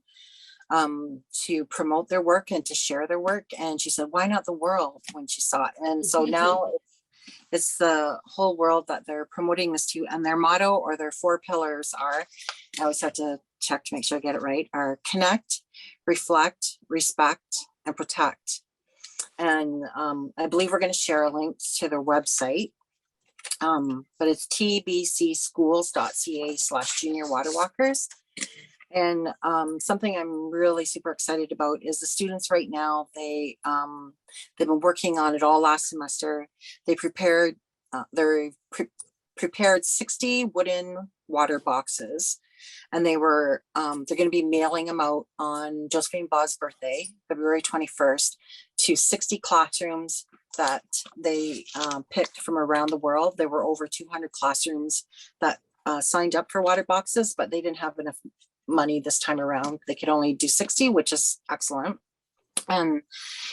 to promote their work and to share their work. And she said, why not the world, when she saw it? And so now it's the whole world that they're promoting this to. And their motto, or their 4 pillars, are, I always have to check to make sure I get it right, are connect, reflect, respect, and protect. And I believe we're going to share a link to their website, but it's tbcschools.ca/junior water walkers. And something I'm really super excited about is the students right now. They've been working on it all last semester. They prepared 60 wooden water boxes, and they're going to be mailing them out on Josephine Baugh's birthday, February 21st, to 60 classrooms that they picked from around the world. There were over 200 classrooms that signed up for water boxes, but they didn't have enough money this time around. They could only do 60, which is excellent. And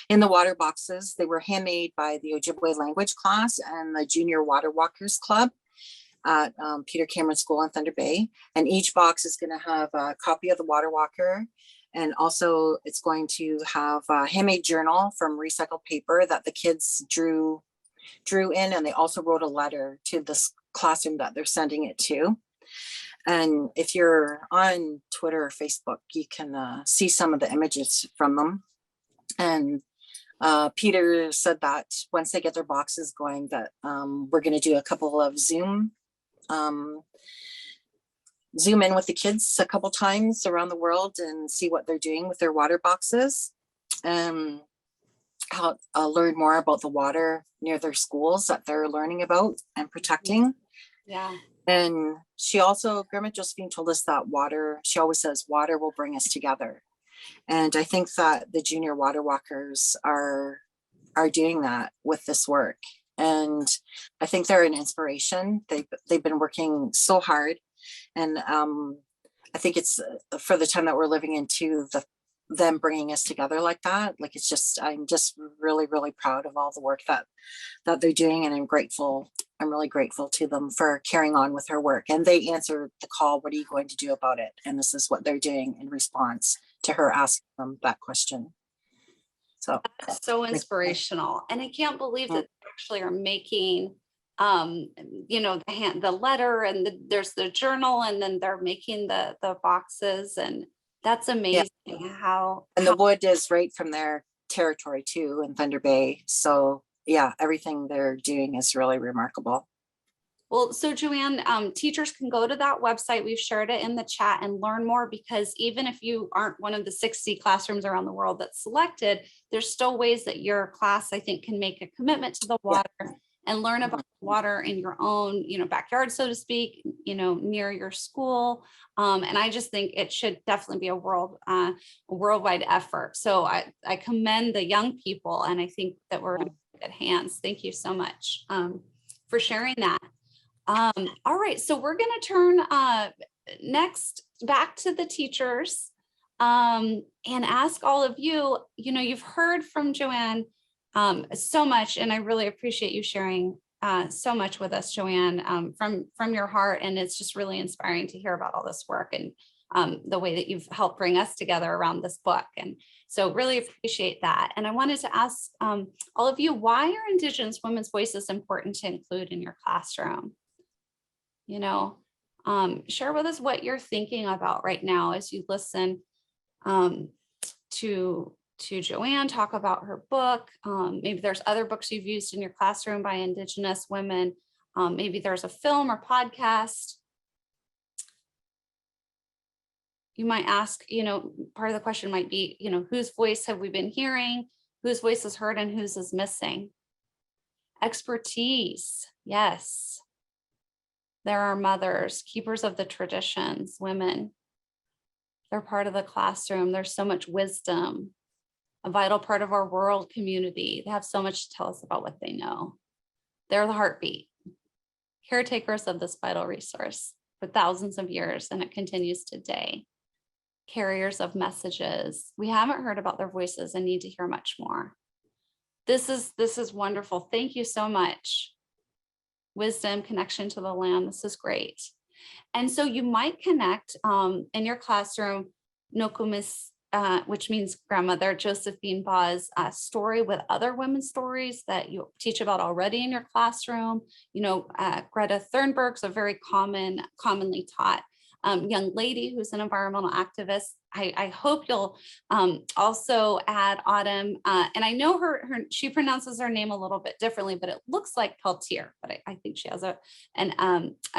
in the water boxes, they were handmade by the Ojibwe language class and the Junior Water Walkers Club at Peter Cameron School in Thunder Bay. And each box is going to have a copy of the Water Walker. And also it's going to have a handmade journal from recycled paper that the kids drew in. And they also wrote a letter to this classroom that they're sending it to. And if you're on Twitter or Facebook, you can see some of the images from them. And Peter said that once they get their boxes going, that we're going to do a couple of Zoom in with the kids a couple times around the world and see what they're doing with their water boxes, and how learn more about the water near their schools that they're learning about and protecting. Yeah. And Grandma Josephine told us that she always says, water will bring us together. And I think that the Junior Water Walkers are doing that with this work. And I think they're an inspiration. They've been working so hard. And I think it's for the time that we're living into, them bringing us together like that. Like, I'm just really, really proud of all the work that they're doing. And I'm really grateful to them for carrying on with her work. And they answered the call, what are you going to do about it? And this is what they're doing in response to her asking them that question. So that's so inspirational. And I can't believe that they actually are making the letter, and there's the journal, and then they're making the boxes, and that's amazing. And the wood is right from their territory too, in Thunder Bay. So yeah, everything they're doing is really remarkable. Well, so Joanne, teachers can go to that website. We've shared it in the chat and learn more, because even if you aren't one of the 60 classrooms around the world that's selected, there's still ways that your class, I think, can make a commitment to the water and learn about water in your own, backyard, so to speak, near your school. And I just think it should definitely be a worldwide effort. So I commend the young people, and I think that we're in good hands. Thank you so much for sharing that. All right, so we're going to turn next back to the teachers and ask all of you, you've heard from Joanne so much, and I really appreciate you sharing so much with us, Joanne, from your heart. And it's just really inspiring to hear about all this work and the way that you've helped bring us together around this book. And so really appreciate that. And I wanted to ask all of you, why are Indigenous women's voices important to include in your classroom? Share with us what you're thinking about right now as you listen to Joanne talk about her book. Maybe there's other books you've used in your classroom by Indigenous women. Maybe there's a film or podcast. You might ask, part of the question might be, whose voice have we been hearing, whose voice is heard, and whose is missing? Expertise, yes. There are mothers, keepers of the traditions, women. They're part of the classroom. There's so much wisdom, a vital part of our world community. They have so much to tell us about what they know. They're the heartbeat, caretakers of this vital resource for thousands of years, and it continues today. Carriers of messages. We haven't heard about their voices and need to hear much more. This is wonderful. Thank you so much. Wisdom, connection to the land. This is great. And so you might connect in your classroom, Nokomis, which means grandmother, Josephine Baugh's story with other women's stories that you teach about already in your classroom. You know, Greta Thunberg's a very commonly taught young lady who's an environmental activist. I hope you'll also add Autumn. And I know she pronounces her name a little bit differently, but it looks like Peltier, but I think she has a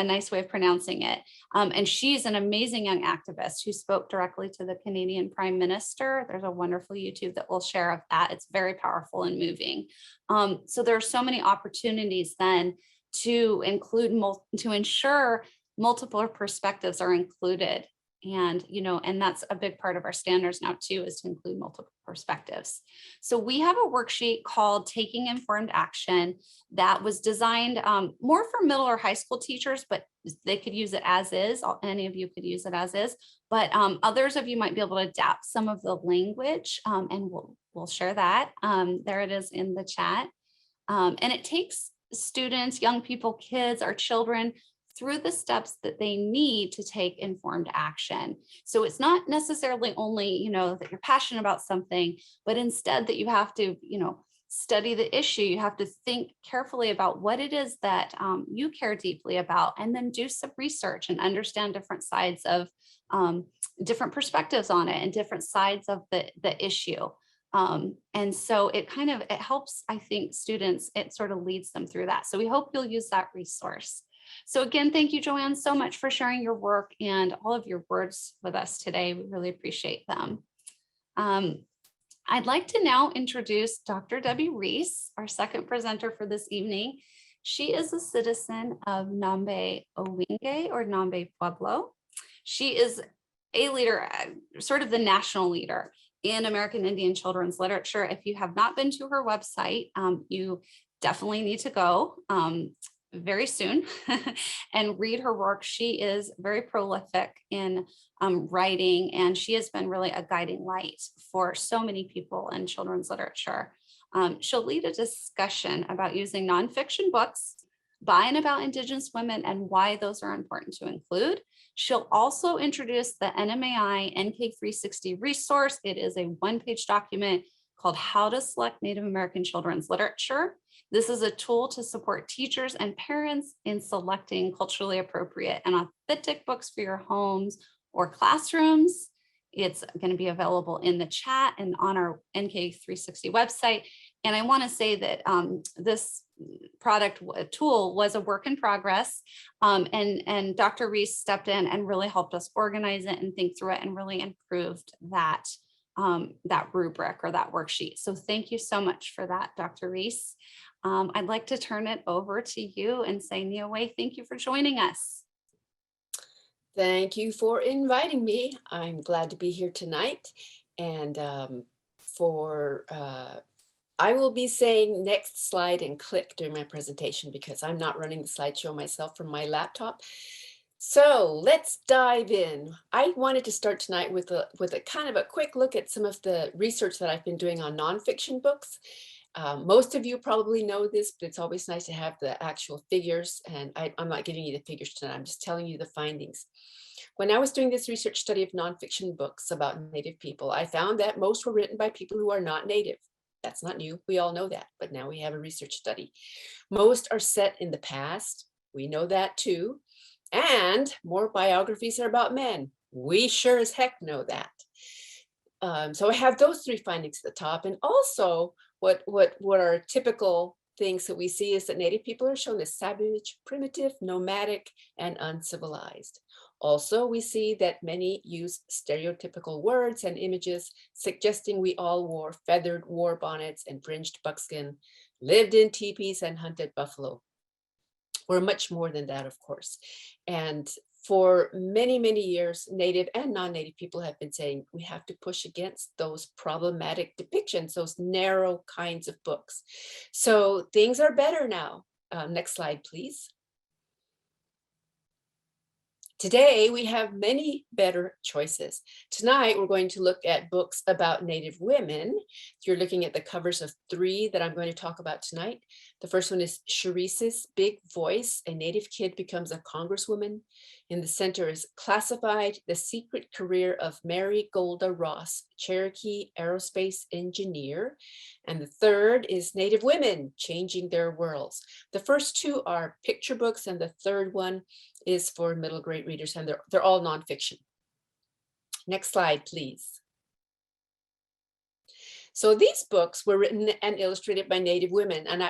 nice way of pronouncing it. And she's an amazing young activist who spoke directly to the Canadian Prime Minister. There's a wonderful YouTube that we'll share of that. It's very powerful and moving. So there are so many opportunities then to ensure multiple perspectives are included. And, you know, and that's a big part of our standards now too, is to include multiple perspectives. So we have a worksheet called Taking Informed Action that was designed more for middle or high school teachers, but they could use it as is. Any of you could use it as is, but others of you might be able to adapt some of the language, and we'll share that. There it is in the chat. And it takes students, young people, kids, our children through the steps that they need to take informed action. So it's not necessarily only, you know, that you're passionate about something, but instead that you have to, you know, study the issue. You have to think carefully about what it is that you care deeply about, and then do some research and understand different sides of different perspectives on it and different sides of the issue. And so it helps, I think, students, it sort of leads them through that. So we hope you'll use that resource. So again, thank you, Joanne, so much for sharing your work and all of your words with us today. We really appreciate them. I'd like to now introduce Dr. Debbie Reese, our second presenter for this evening. She is a citizen of Nambe Owinge, or Nambe Pueblo. She is a leader, sort of the national leader in American Indian children's literature. If you have not been to her website, you definitely need to go very soon and read her work. She is very prolific in writing, and she has been really a guiding light for so many people in children's literature. She'll lead a discussion about using nonfiction books by and about Indigenous women and why those are important to include. She'll also introduce the NMAI NK360 resource. It is a one-page document called How to Select Native American Children's Literature. This is a tool to support teachers and parents in selecting culturally appropriate and authentic books for your homes or classrooms. It's going to be available in the chat and on our NK360 website. And I want to say that this tool was a work in progress, and Dr. Reese stepped in and really helped us organize it and think through it, and really improved that rubric or that worksheet. So thank you so much for that, Dr. Reese. I'd like to turn it over to you and say, Niaway, thank you for joining us. Thank you for inviting me. I'm glad to be here tonight. And I will be saying next slide and click during my presentation because I'm not running the slideshow myself from my laptop. So let's dive in. I wanted to start tonight with a kind of a quick look at some of the research that I've been doing on nonfiction books. Most of you probably know this, but it's always nice to have the actual figures. And I'm not giving you the figures tonight, I'm just telling you the findings. When I was doing this research study of nonfiction books about Native people, I found that most were written by people who are not Native. That's not new, we all know that, but now we have a research study. Most are set in the past, we know that too. And more biographies are about men. We sure as heck know that. So I have those three findings at the top. And also what are typical things that we see is that Native people are shown as savage, primitive, nomadic, and uncivilized. Also, we see that many use stereotypical words and images, suggesting we all wore feathered war bonnets and fringed buckskin lived in teepees and hunted buffalo. We're much more than that, of course. And for many, many years, Native and non-Native people have been saying we have to push against those problematic depictions, those narrow kinds of books. So things are better now. Next slide, please. Today, we have many better choices. Tonight, we're going to look at books about Native women. You're looking at the covers of 3 that I'm going to talk about tonight. The first one is Sharice's Big Voice, A Native Kid Becomes a Congresswoman. In the center is Classified, The Secret Career of Mary Golda Ross, Cherokee Aerospace Engineer. And the third is Native Women Changing Their Worlds. The first 2 are picture books, and the third one is for middle grade readers, and they're all nonfiction. Next slide, please. So these books were written and illustrated by Native women, and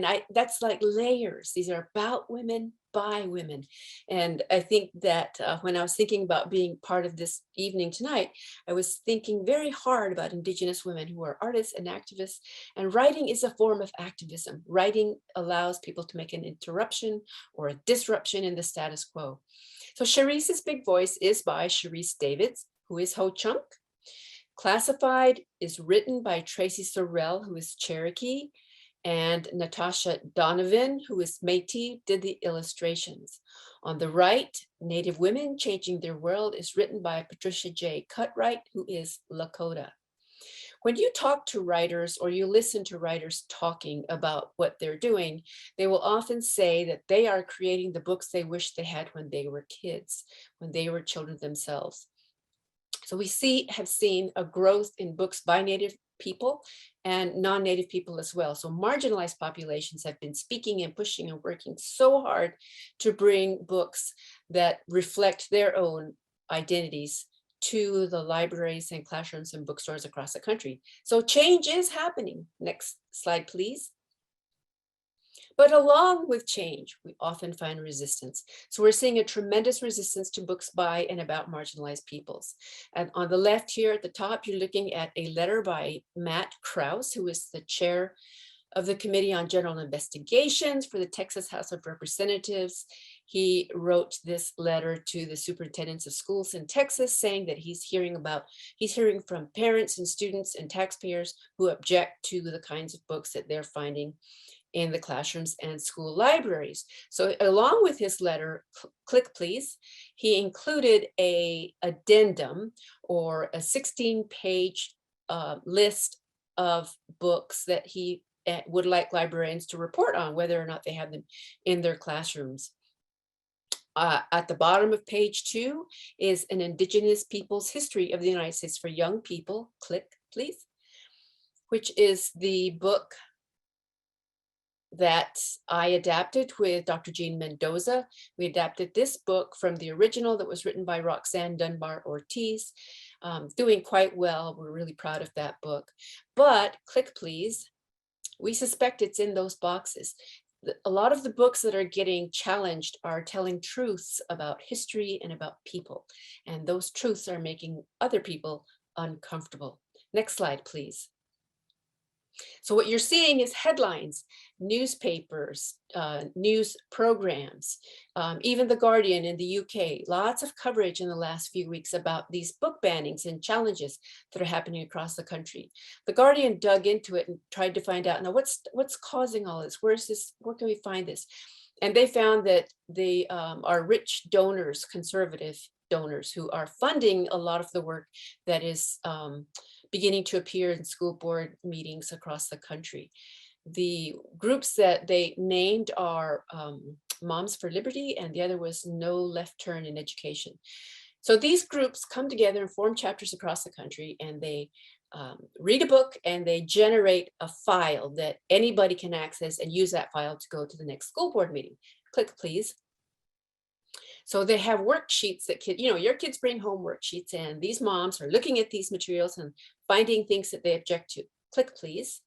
I that's like layers. These are about women by women, and I think that when I was thinking about being part of this evening tonight, I was thinking very hard about Indigenous women who are artists and activists, and writing is a form of activism. Writing allows people to make an interruption or a disruption in the status quo. So Sharice's Big Voice is by Sharice Davids, who is Ho-Chunk. Classified is written by Tracy Sorrell, who is Cherokee, and Natasha Donovan, who is Métis, did the illustrations. On the right, Native Women Changing Their World is written by Patricia J. Cutright, who is Lakota. When you talk to writers or you listen to writers talking about what they're doing, they will often say that they are creating the books they wish they had when they were kids, when they were children themselves. So we have seen a growth in books by Native people and non-Native people as well. So marginalized populations have been speaking and pushing and working so hard to bring books that reflect their own identities to the libraries and classrooms and bookstores across the country. So change is happening. Next slide, please. But along with change, we often find resistance. So we're seeing a tremendous resistance to books by and about marginalized peoples. And on the left here at the top, you're looking at a letter by Matt Krause, who is the chair of the Committee on General Investigations for the Texas House of Representatives. He wrote this letter to the superintendents of schools in Texas, saying that he's hearing from parents and students and taxpayers who object to the kinds of books that they're finding in the classrooms and school libraries. So along with his letter, click please, he included a addendum or a 16-page list of books that he would like librarians to report on, whether or not they have them in their classrooms. At the bottom of page 2 is an Indigenous Peoples History of the United States for Young People, click please, which is the book that I adapted with Dr. Jean Mendoza. We adapted this book from the original that was written by Roxanne Dunbar Ortiz, doing quite well. We're really proud of that book. But click please, we suspect it's in those boxes. A lot of the books that are getting challenged are telling truths about history and about people. And those truths are making other people uncomfortable. Next slide, please. So what you're seeing is headlines, newspapers, news programs, even The Guardian in the UK, lots of coverage in the last few weeks about these book bannings and challenges that are happening across the country. The Guardian dug into it and tried to find out, now what's causing all this? Where can we find this? And they found that they are rich donors, conservative donors, who are funding a lot of the work that is beginning to appear in school board meetings across the country. The groups that they named are Moms for Liberty, and the other was No Left Turn in Education. So these groups come together and form chapters across the country, and they read a book and they generate a file that anybody can access and use that file to go to the next school board meeting. Click, please. So they have worksheets that your kids bring home worksheets, and these moms are looking at these materials and finding things that they object to. Click, please.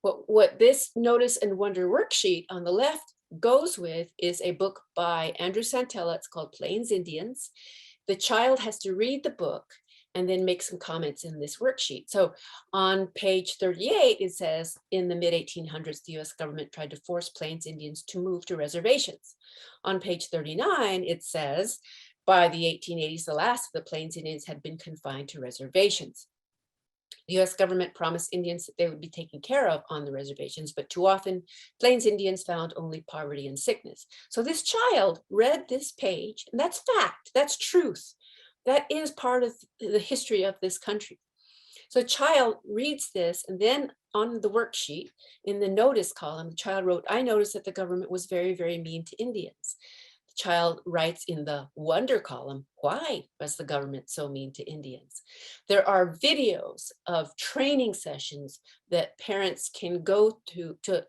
What this Notice and Wonder worksheet on the left goes with is a book by Andrew Santella. It's called Plains Indians. The child has to read the book and then make some comments in this worksheet. So on page 38, it says, in the mid-1800s, the US government tried to force Plains Indians to move to reservations. On page 39, it says, by the 1880s, the last of the Plains Indians had been confined to reservations. The US government promised Indians that they would be taken care of on the reservations, but too often Plains Indians found only poverty and sickness. So this child read this page, and that's fact, that's truth. That is part of the history of this country. So a child reads this, and then on the worksheet, in the notice column, the child wrote, I noticed that the government was very, very mean to Indians. The child writes in the wonder column, why was the government so mean to Indians? There are videos of training sessions that parents can go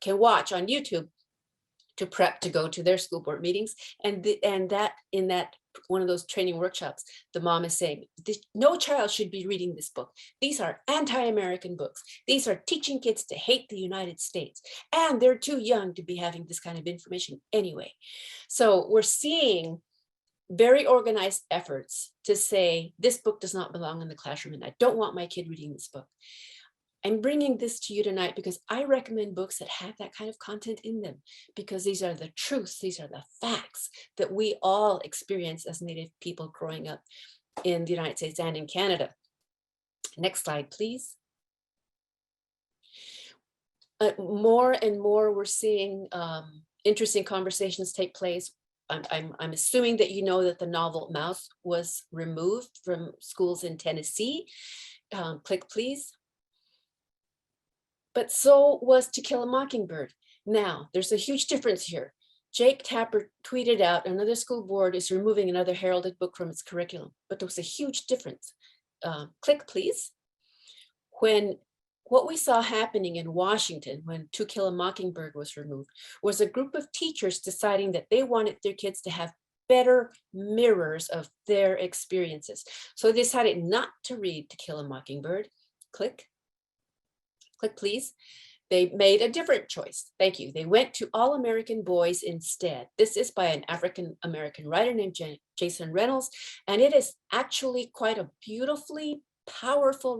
can watch on YouTube to prep to go to their school board meetings. And that in that one of those training workshops, the mom is saying, no child should be reading this book. These are anti-American books. These are teaching kids to hate the United States. And they're too young to be having this kind of information anyway. So we're seeing very organized efforts to say, this book does not belong in the classroom, and I don't want my kid reading this book. I'm bringing this to you tonight because I recommend books that have that kind of content in them, because these are the truths, these are the facts that we all experience as Native people growing up in the United States and in Canada. Next slide, please. More and more we're seeing interesting conversations take place. I'm assuming that you know that the novel Mouse was removed from schools in Tennessee. Click, please. But so was To Kill a Mockingbird. Now, there's a huge difference here. Jake Tapper tweeted out, another school board is removing another heralded book from its curriculum, but there was a huge difference. Click, please. What we saw happening in Washington when To Kill a Mockingbird was removed was a group of teachers deciding that they wanted their kids to have better mirrors of their experiences. So they decided not to read To Kill a Mockingbird. Click. Click, please. They made a different choice. Thank you. They went to All American Boys instead. This is by an African-American writer named Jason Reynolds, and it is actually quite a beautifully powerful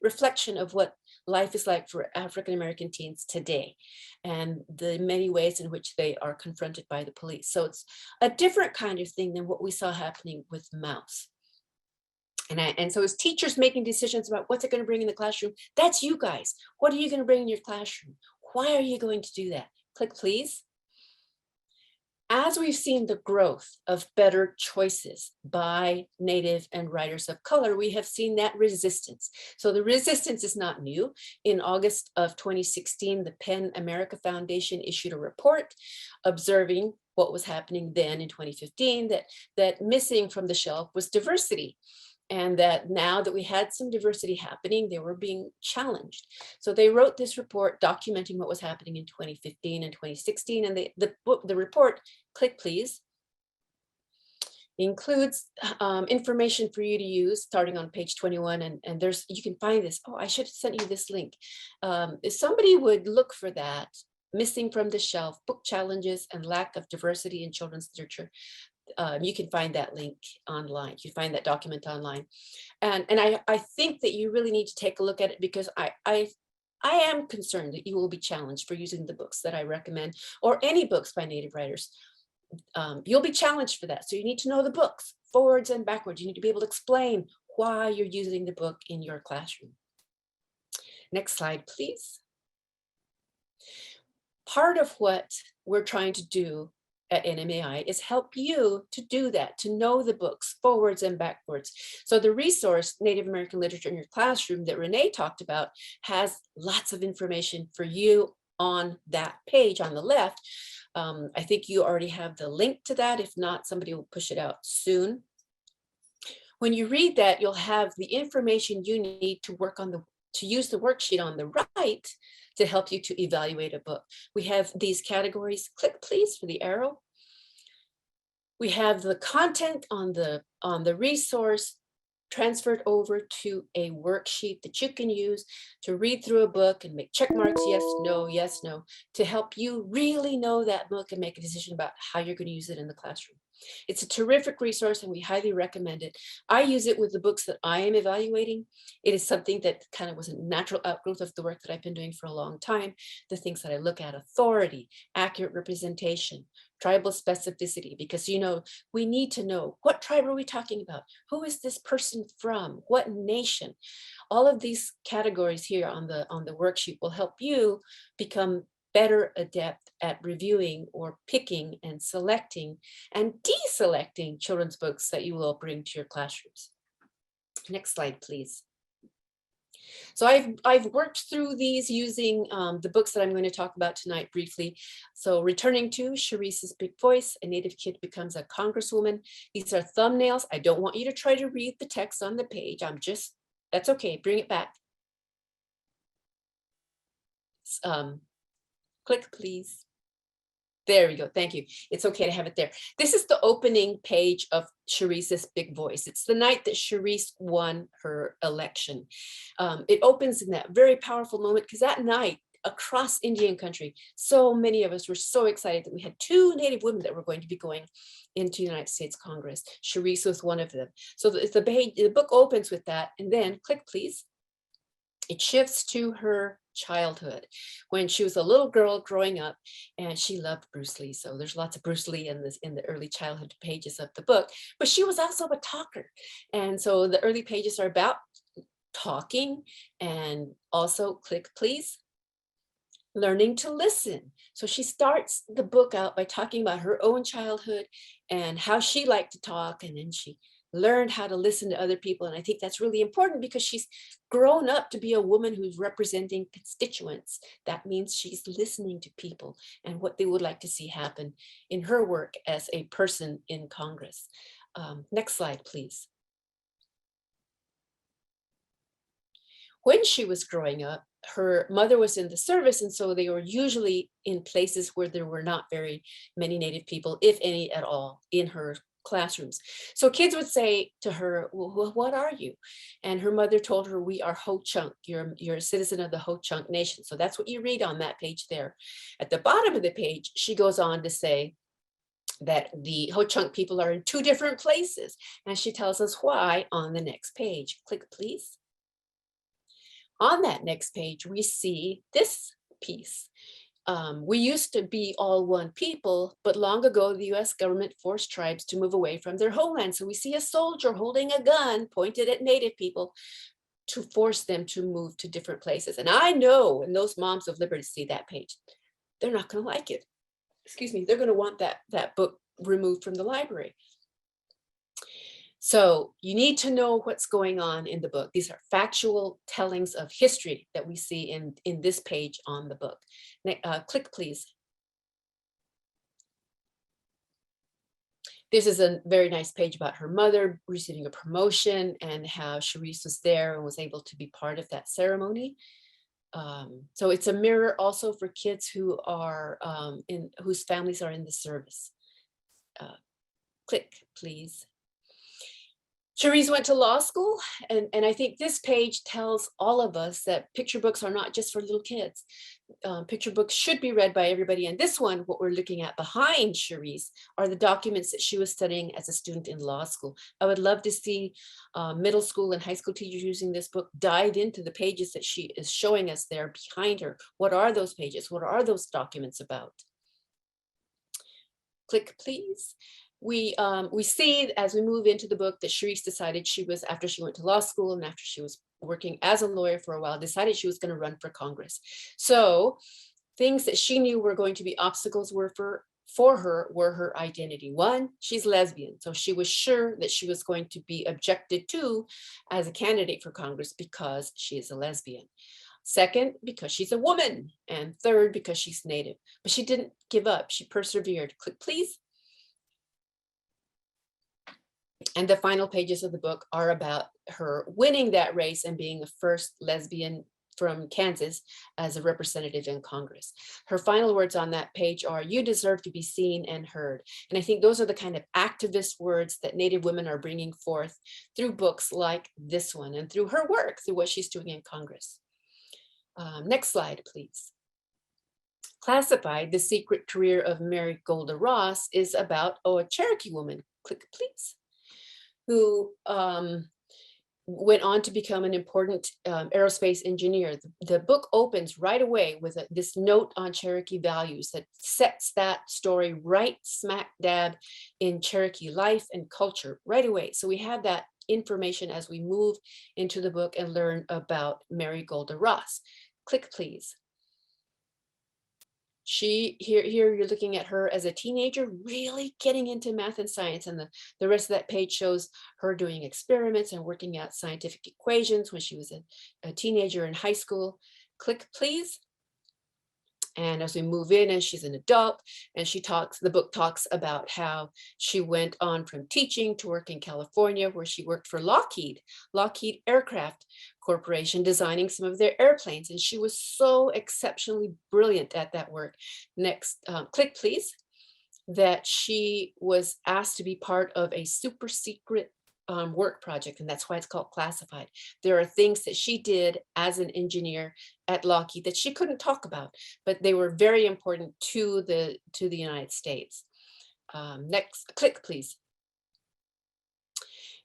reflection of what life is like for African-American teens today and the many ways in which they are confronted by the police. So it's a different kind of thing than what we saw happening with Mouse. And so as teachers making decisions about what's it going to bring in the classroom, that's you guys. What are you going to bring in your classroom? Why are you going to do that? Click, please. As we've seen the growth of better choices by Native and writers of color, we have seen that resistance. So the resistance is not new. In August of 2016, the PEN America Foundation issued a report observing what was happening then in 2015, that missing from the shelf was diversity. And that now that we had some diversity happening, they were being challenged. So they wrote this report documenting what was happening in 2015 and 2016. And the report, click please, includes information for you to use starting on page 21. And you can find this. Oh, I should have sent you this link. If somebody would look for that, missing from the shelf, book challenges and lack of diversity in children's literature, you can find that link online. You find that document online. And I think that you really need to take a look at it, because I am concerned that you will be challenged for using the books that I recommend, or any books by Native writers. You'll be challenged for that. So you need to know the books forwards and backwards. You need to be able to explain why you're using the book in your classroom. Next slide, please. Part of what we're trying to do at NMAI is help you to do that, to know the books forwards and backwards. So the resource, Native American Literature in Your Classroom, that Renee talked about, has lots of information for you on that page on the left. I think you already have the link to that. If not, somebody will push it out soon. When you read that, you'll have the information you need to work on to use the worksheet on the right to help you to evaluate a book. We have these categories. Click please for the arrow. We have the content on the resource transferred over to a worksheet that you can use to read through a book and make check marks, yes, no, to help you really know that book and make a decision about how you're going to use it in the classroom. It's a terrific resource and we highly recommend it. I use it with the books that I am evaluating. It is something that kind of was a natural outgrowth of the work that I've been doing for a long time. The things that I look at: authority, accurate representation, tribal specificity, because, you know, we need to know, what tribe are we talking about? Who is this person from? What nation? All of these categories here on the worksheet will help you become better adept at reviewing or picking and selecting and deselecting children's books that you will bring to your classrooms. Next slide, please. So I've worked through these using the books that I'm going to talk about tonight briefly. So returning to Sharice's Big Voice, A Native Kid Becomes a Congresswoman. These are thumbnails. I don't want you to try to read the text on the page. That's okay, bring it back. Click, please. There we go, thank you. It's okay to have it there. This is the opening page of Sharice's Big Voice. It's the night that Sharice won her election. It opens in that very powerful moment, because that night across Indian country, so many of us were so excited that we had 2 Native women that were going to be going into the United States Congress. Sharice was one of them. So the book opens with that, and then click, please. It shifts to her childhood when she was a little girl growing up, and she loved Bruce Lee. So there's lots of Bruce Lee in the early childhood pages of the book, but she was also a talker. And so the early pages are about talking, and also click, please, learning to listen. So she starts the book out by talking about her own childhood and how she liked to talk, and then she learned how to listen to other people. And I think that's really important because she's grown up to be a woman who's representing constituents. That means she's listening to people and what they would like to see happen in her work as a person in Congress. Next slide, please. When she was growing up, her mother was in the service, and so they were usually in places where there were not very many Native people, if any at all, in her classrooms. So kids would say to her, well, what are you? And her mother told her, we are Ho-Chunk. You're a citizen of the Ho-Chunk Nation. So that's what you read on that page there. At the bottom of the page, she goes on to say that the Ho-Chunk people are in 2 different places. And she tells us why on the next page. Click, please. On that next page, we see this piece. We used to be all one people, but long ago, the US government forced tribes to move away from their homeland. So we see a soldier holding a gun pointed at Native people to force them to move to different places. And I know when those moms of liberty see that page, they're not going to like it. Excuse me, they're going to want that book removed from the library. So you need to know what's going on in the book. These are factual tellings of history that we see in this page on the book. Click, please. This is a very nice page about her mother receiving a promotion and how Sharice was there and was able to be part of that ceremony. So it's a mirror also for kids who are whose families are in the service. Click, please. Sharice went to law school, and I think this page tells all of us that picture books are not just for little kids. Picture books should be read by everybody. And this one, what we're looking at behind Sharice, are the documents that she was studying as a student in law school. I would love to see middle school and high school teachers using this book dive into the pages that she is showing us there behind her. What are those pages? What are those documents about? Click, please. We see as we move into the book that Sharice decided after she went to law school and after she was working as a lawyer for a while, decided she was going to run for Congress. So things that she knew were going to be obstacles for her were her identity. One, she's lesbian. So she was sure that she was going to be objected to as a candidate for Congress because she is a lesbian. Second, because she's a woman. And third, because she's Native. But she didn't give up. She persevered. Click, please. And the final pages of the book are about her winning that race and being the first lesbian from Kansas as a representative in Congress. Her final words on that page are, "You deserve to be seen and heard." And I think those are the kind of activist words that Native women are bringing forth through books like this one and through her work, through what she's doing in Congress. Next slide, please. Classified, The Secret Career of Mary Golda Ross is about, a Cherokee woman, click please, who went on to become an important aerospace engineer. The book opens right away with this note on Cherokee values that sets that story right smack dab in Cherokee life and culture right away. So we have that information as we move into the book and learn about Mary Golda Ross. Click please. Here you're looking at her as a teenager, really getting into math and science. And the rest of that page shows her doing experiments and working out scientific equations when she was a teenager in high school. Click, please. And as we move in, and she's an adult, and the book talks about how she went on from teaching to work in California, where she worked for Lockheed Aircraft Corporation, designing some of their airplanes. And she was so exceptionally brilliant at that work. Next, click please, that she was asked to be part of a super secret work project, and that's why it's called Classified. There are things that she did as an engineer at Lockheed that she couldn't talk about, but they were very important to the United States. Next, click please.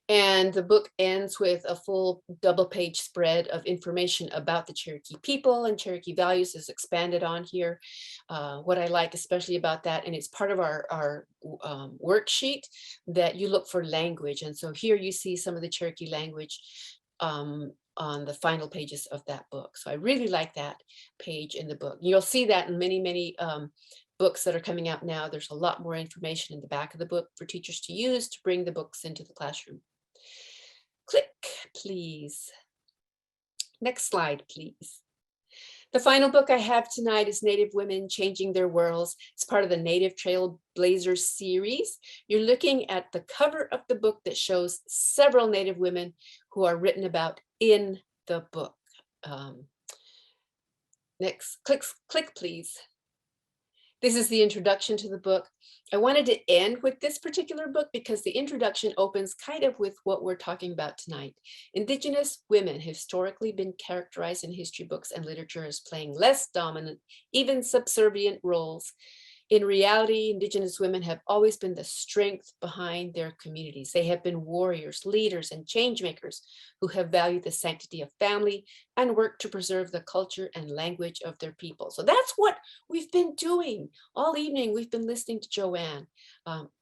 And the book ends with a full double-page spread of information about the Cherokee people, and Cherokee values is expanded on here. What I like especially about that, and it's part of our worksheet, that you look for language. And so here you see some of the Cherokee language on the final pages of that book. So I really like that page in the book. You'll see that in many books that are coming out now. There's a lot more information in the back of the book for teachers to use to bring the books into the classroom. Click, please. Next slide, please. The final book I have tonight is Native Women Changing Their Worlds. It's part of the Native Trailblazers series. You're looking at the cover of the book that shows several Native women who are written about in the book. Next, click, please. This is the introduction to the book. I wanted to end with this particular book because the introduction opens kind of with what we're talking about tonight. Indigenous women have historically been characterized in history books and literature as playing less dominant, even subservient roles. In reality, Indigenous women have always been the strength behind their communities. They have been warriors, leaders, and change makers who have valued the sanctity of family and worked to preserve the culture and language of their people. So that's what we've been doing all evening. We've been listening to Joanne.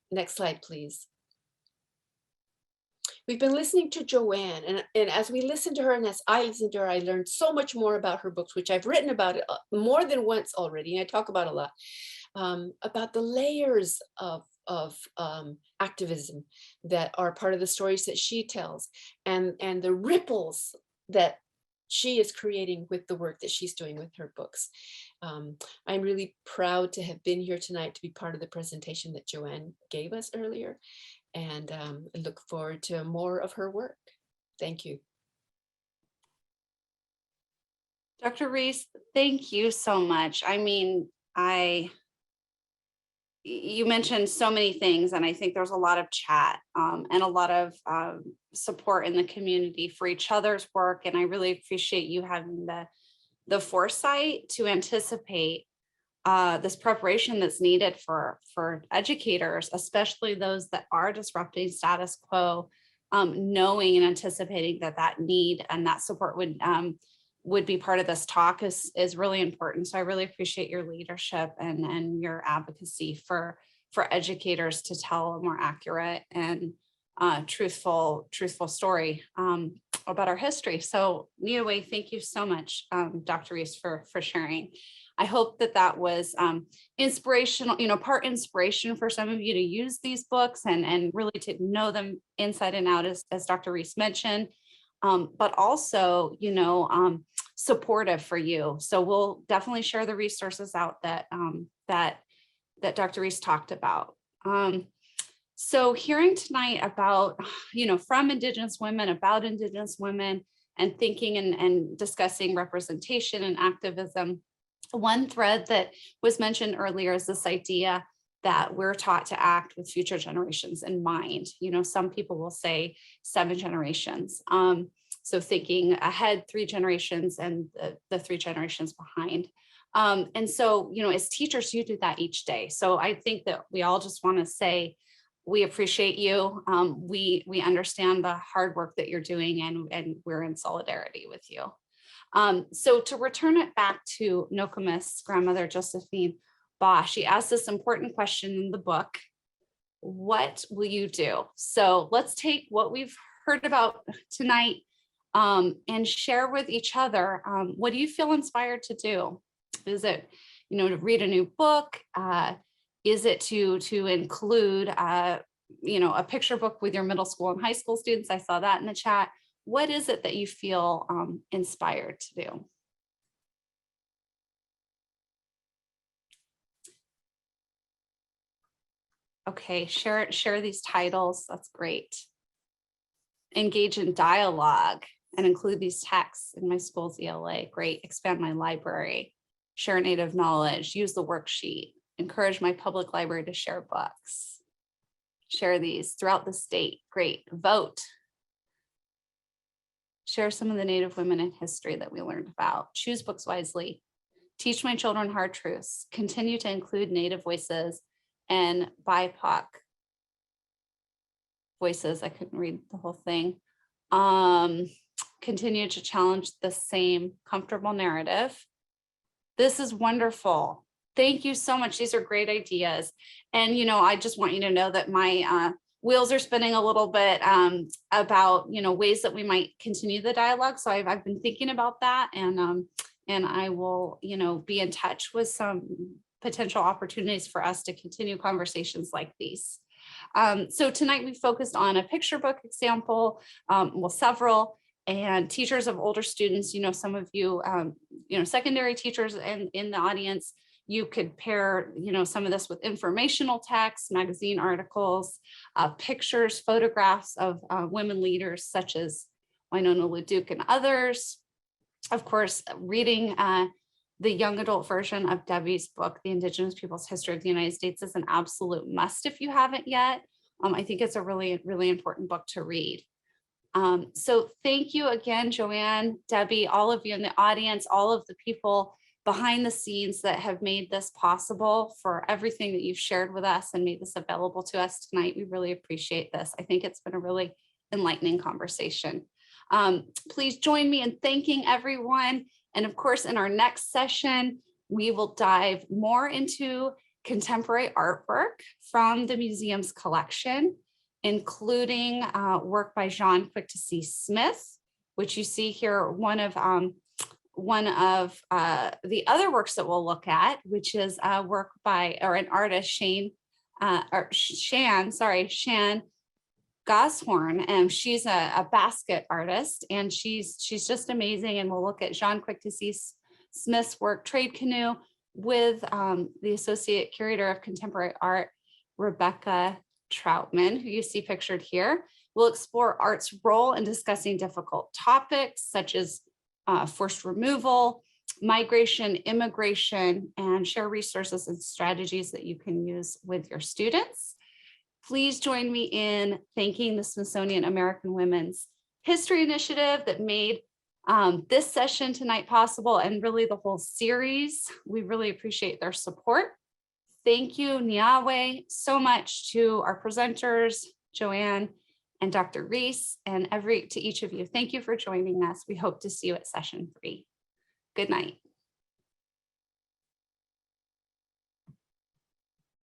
Next slide, please. We've been listening to Joanne, and as we listened to her, and as I listened to her, I learned so much more about her books, which I've written about it more than once already, and I talk about a lot. About the layers of activism that are part of the stories that she tells, and the ripples that she is creating with the work that she's doing with her books. I'm really proud to have been here tonight to be part of the presentation that Joanne gave us earlier, and I look forward to more of her work. Thank you. Dr. Reese, thank you so much. I mean, you mentioned so many things, and I think there's a lot of chat and a lot of support in the community for each other's work. And I really appreciate you having the foresight to anticipate this preparation that's needed for educators, especially those that are disrupting status quo, knowing and anticipating that need and that support would be part of this talk is really important. So I really appreciate your leadership and your advocacy for educators to tell a more accurate and truthful story about our history. So Nita Way, thank you so much, Dr. Reese, for sharing. I hope that was inspirational, part inspiration for some of you to use these books and really to know them inside and out, as Dr. Reese mentioned. But also, supportive for you. So we'll definitely share the resources out that Dr. Reese talked about. So hearing tonight about, from Indigenous women, about Indigenous women, and thinking and discussing representation and activism, one thread that was mentioned earlier is this idea that we're taught to act with future generations in mind. Some people will say 7 generations. So thinking ahead 3 generations and the 3 generations behind. And so, as teachers, you do that each day. So I think that we all just want to say, we appreciate you. We understand the hard work that you're doing, and we're in solidarity with you. So to return it back to Nokomis' grandmother, Josephine Baugh, she asked this important question in the book: what will you do? So let's take what we've heard about tonight and share with each other. What do you feel inspired to do? Is it, to read a new book? Is it to include, a picture book with your middle school and high school students? I saw that in the chat. What is it that you feel inspired to do? Okay, share these titles. That's great. Engage in dialogue and include these texts in my school's ELA. Great. Expand my library. Share native knowledge. Use the worksheet. Encourage my public library to share books. Share these throughout the state. Great. Vote. Share some of the Native women in history that we learned about. Choose books wisely. Teach my children hard truths. Continue to include Native voices and BIPOC voices. I couldn't read the whole thing. Continue to challenge the same comfortable narrative. This is wonderful. Thank you so much. These are great ideas. And, I just want you to know that my wheels are spinning a little bit about, ways that we might continue the dialogue. So I've been thinking about that, and I will, be in touch with some potential opportunities for us to continue conversations like these. So tonight we focused on a picture book example, several, and teachers of older students, some of you, secondary teachers in the audience, you could pair, some of this with informational text, magazine articles, pictures, photographs of women leaders such as Winona LaDuke and others. Of course, reading the young adult version of Debbie's book, The Indigenous Peoples' History of the United States, is an absolute must if you haven't yet. I think it's a really, really important book to read. So thank you again, Joanne, Debbie, all of you in the audience, all of the people behind the scenes that have made this possible, for everything that you've shared with us and made this available to us tonight. We really appreciate this. I think it's been a really enlightening conversation. Please join me in thanking everyone. And of course, in our next session, we will dive more into contemporary artwork from the museum's collection, including work by Jean Quick-to-See Smith, which you see here, one of the other works that we'll look at, which is work by, or an artist, Shan Goshorn, and she's a basket artist, and she's just amazing. And we'll look at Jean Quick-to-See Smith's work, Trade Canoe, with the Associate Curator of Contemporary Art, Rebecca Troutman, who you see pictured here. We'll explore art's role in discussing difficult topics such as forced removal, migration, immigration, and share resources and strategies that you can use with your students. Please join me in thanking the Smithsonian American Women's History Initiative that made this session tonight possible, and really the whole series. We really appreciate their support. Thank you, Niawe, so much to our presenters, Joanne and Dr. Reese, and to each of you. Thank you for joining us. We hope to see you at session 3. Good night.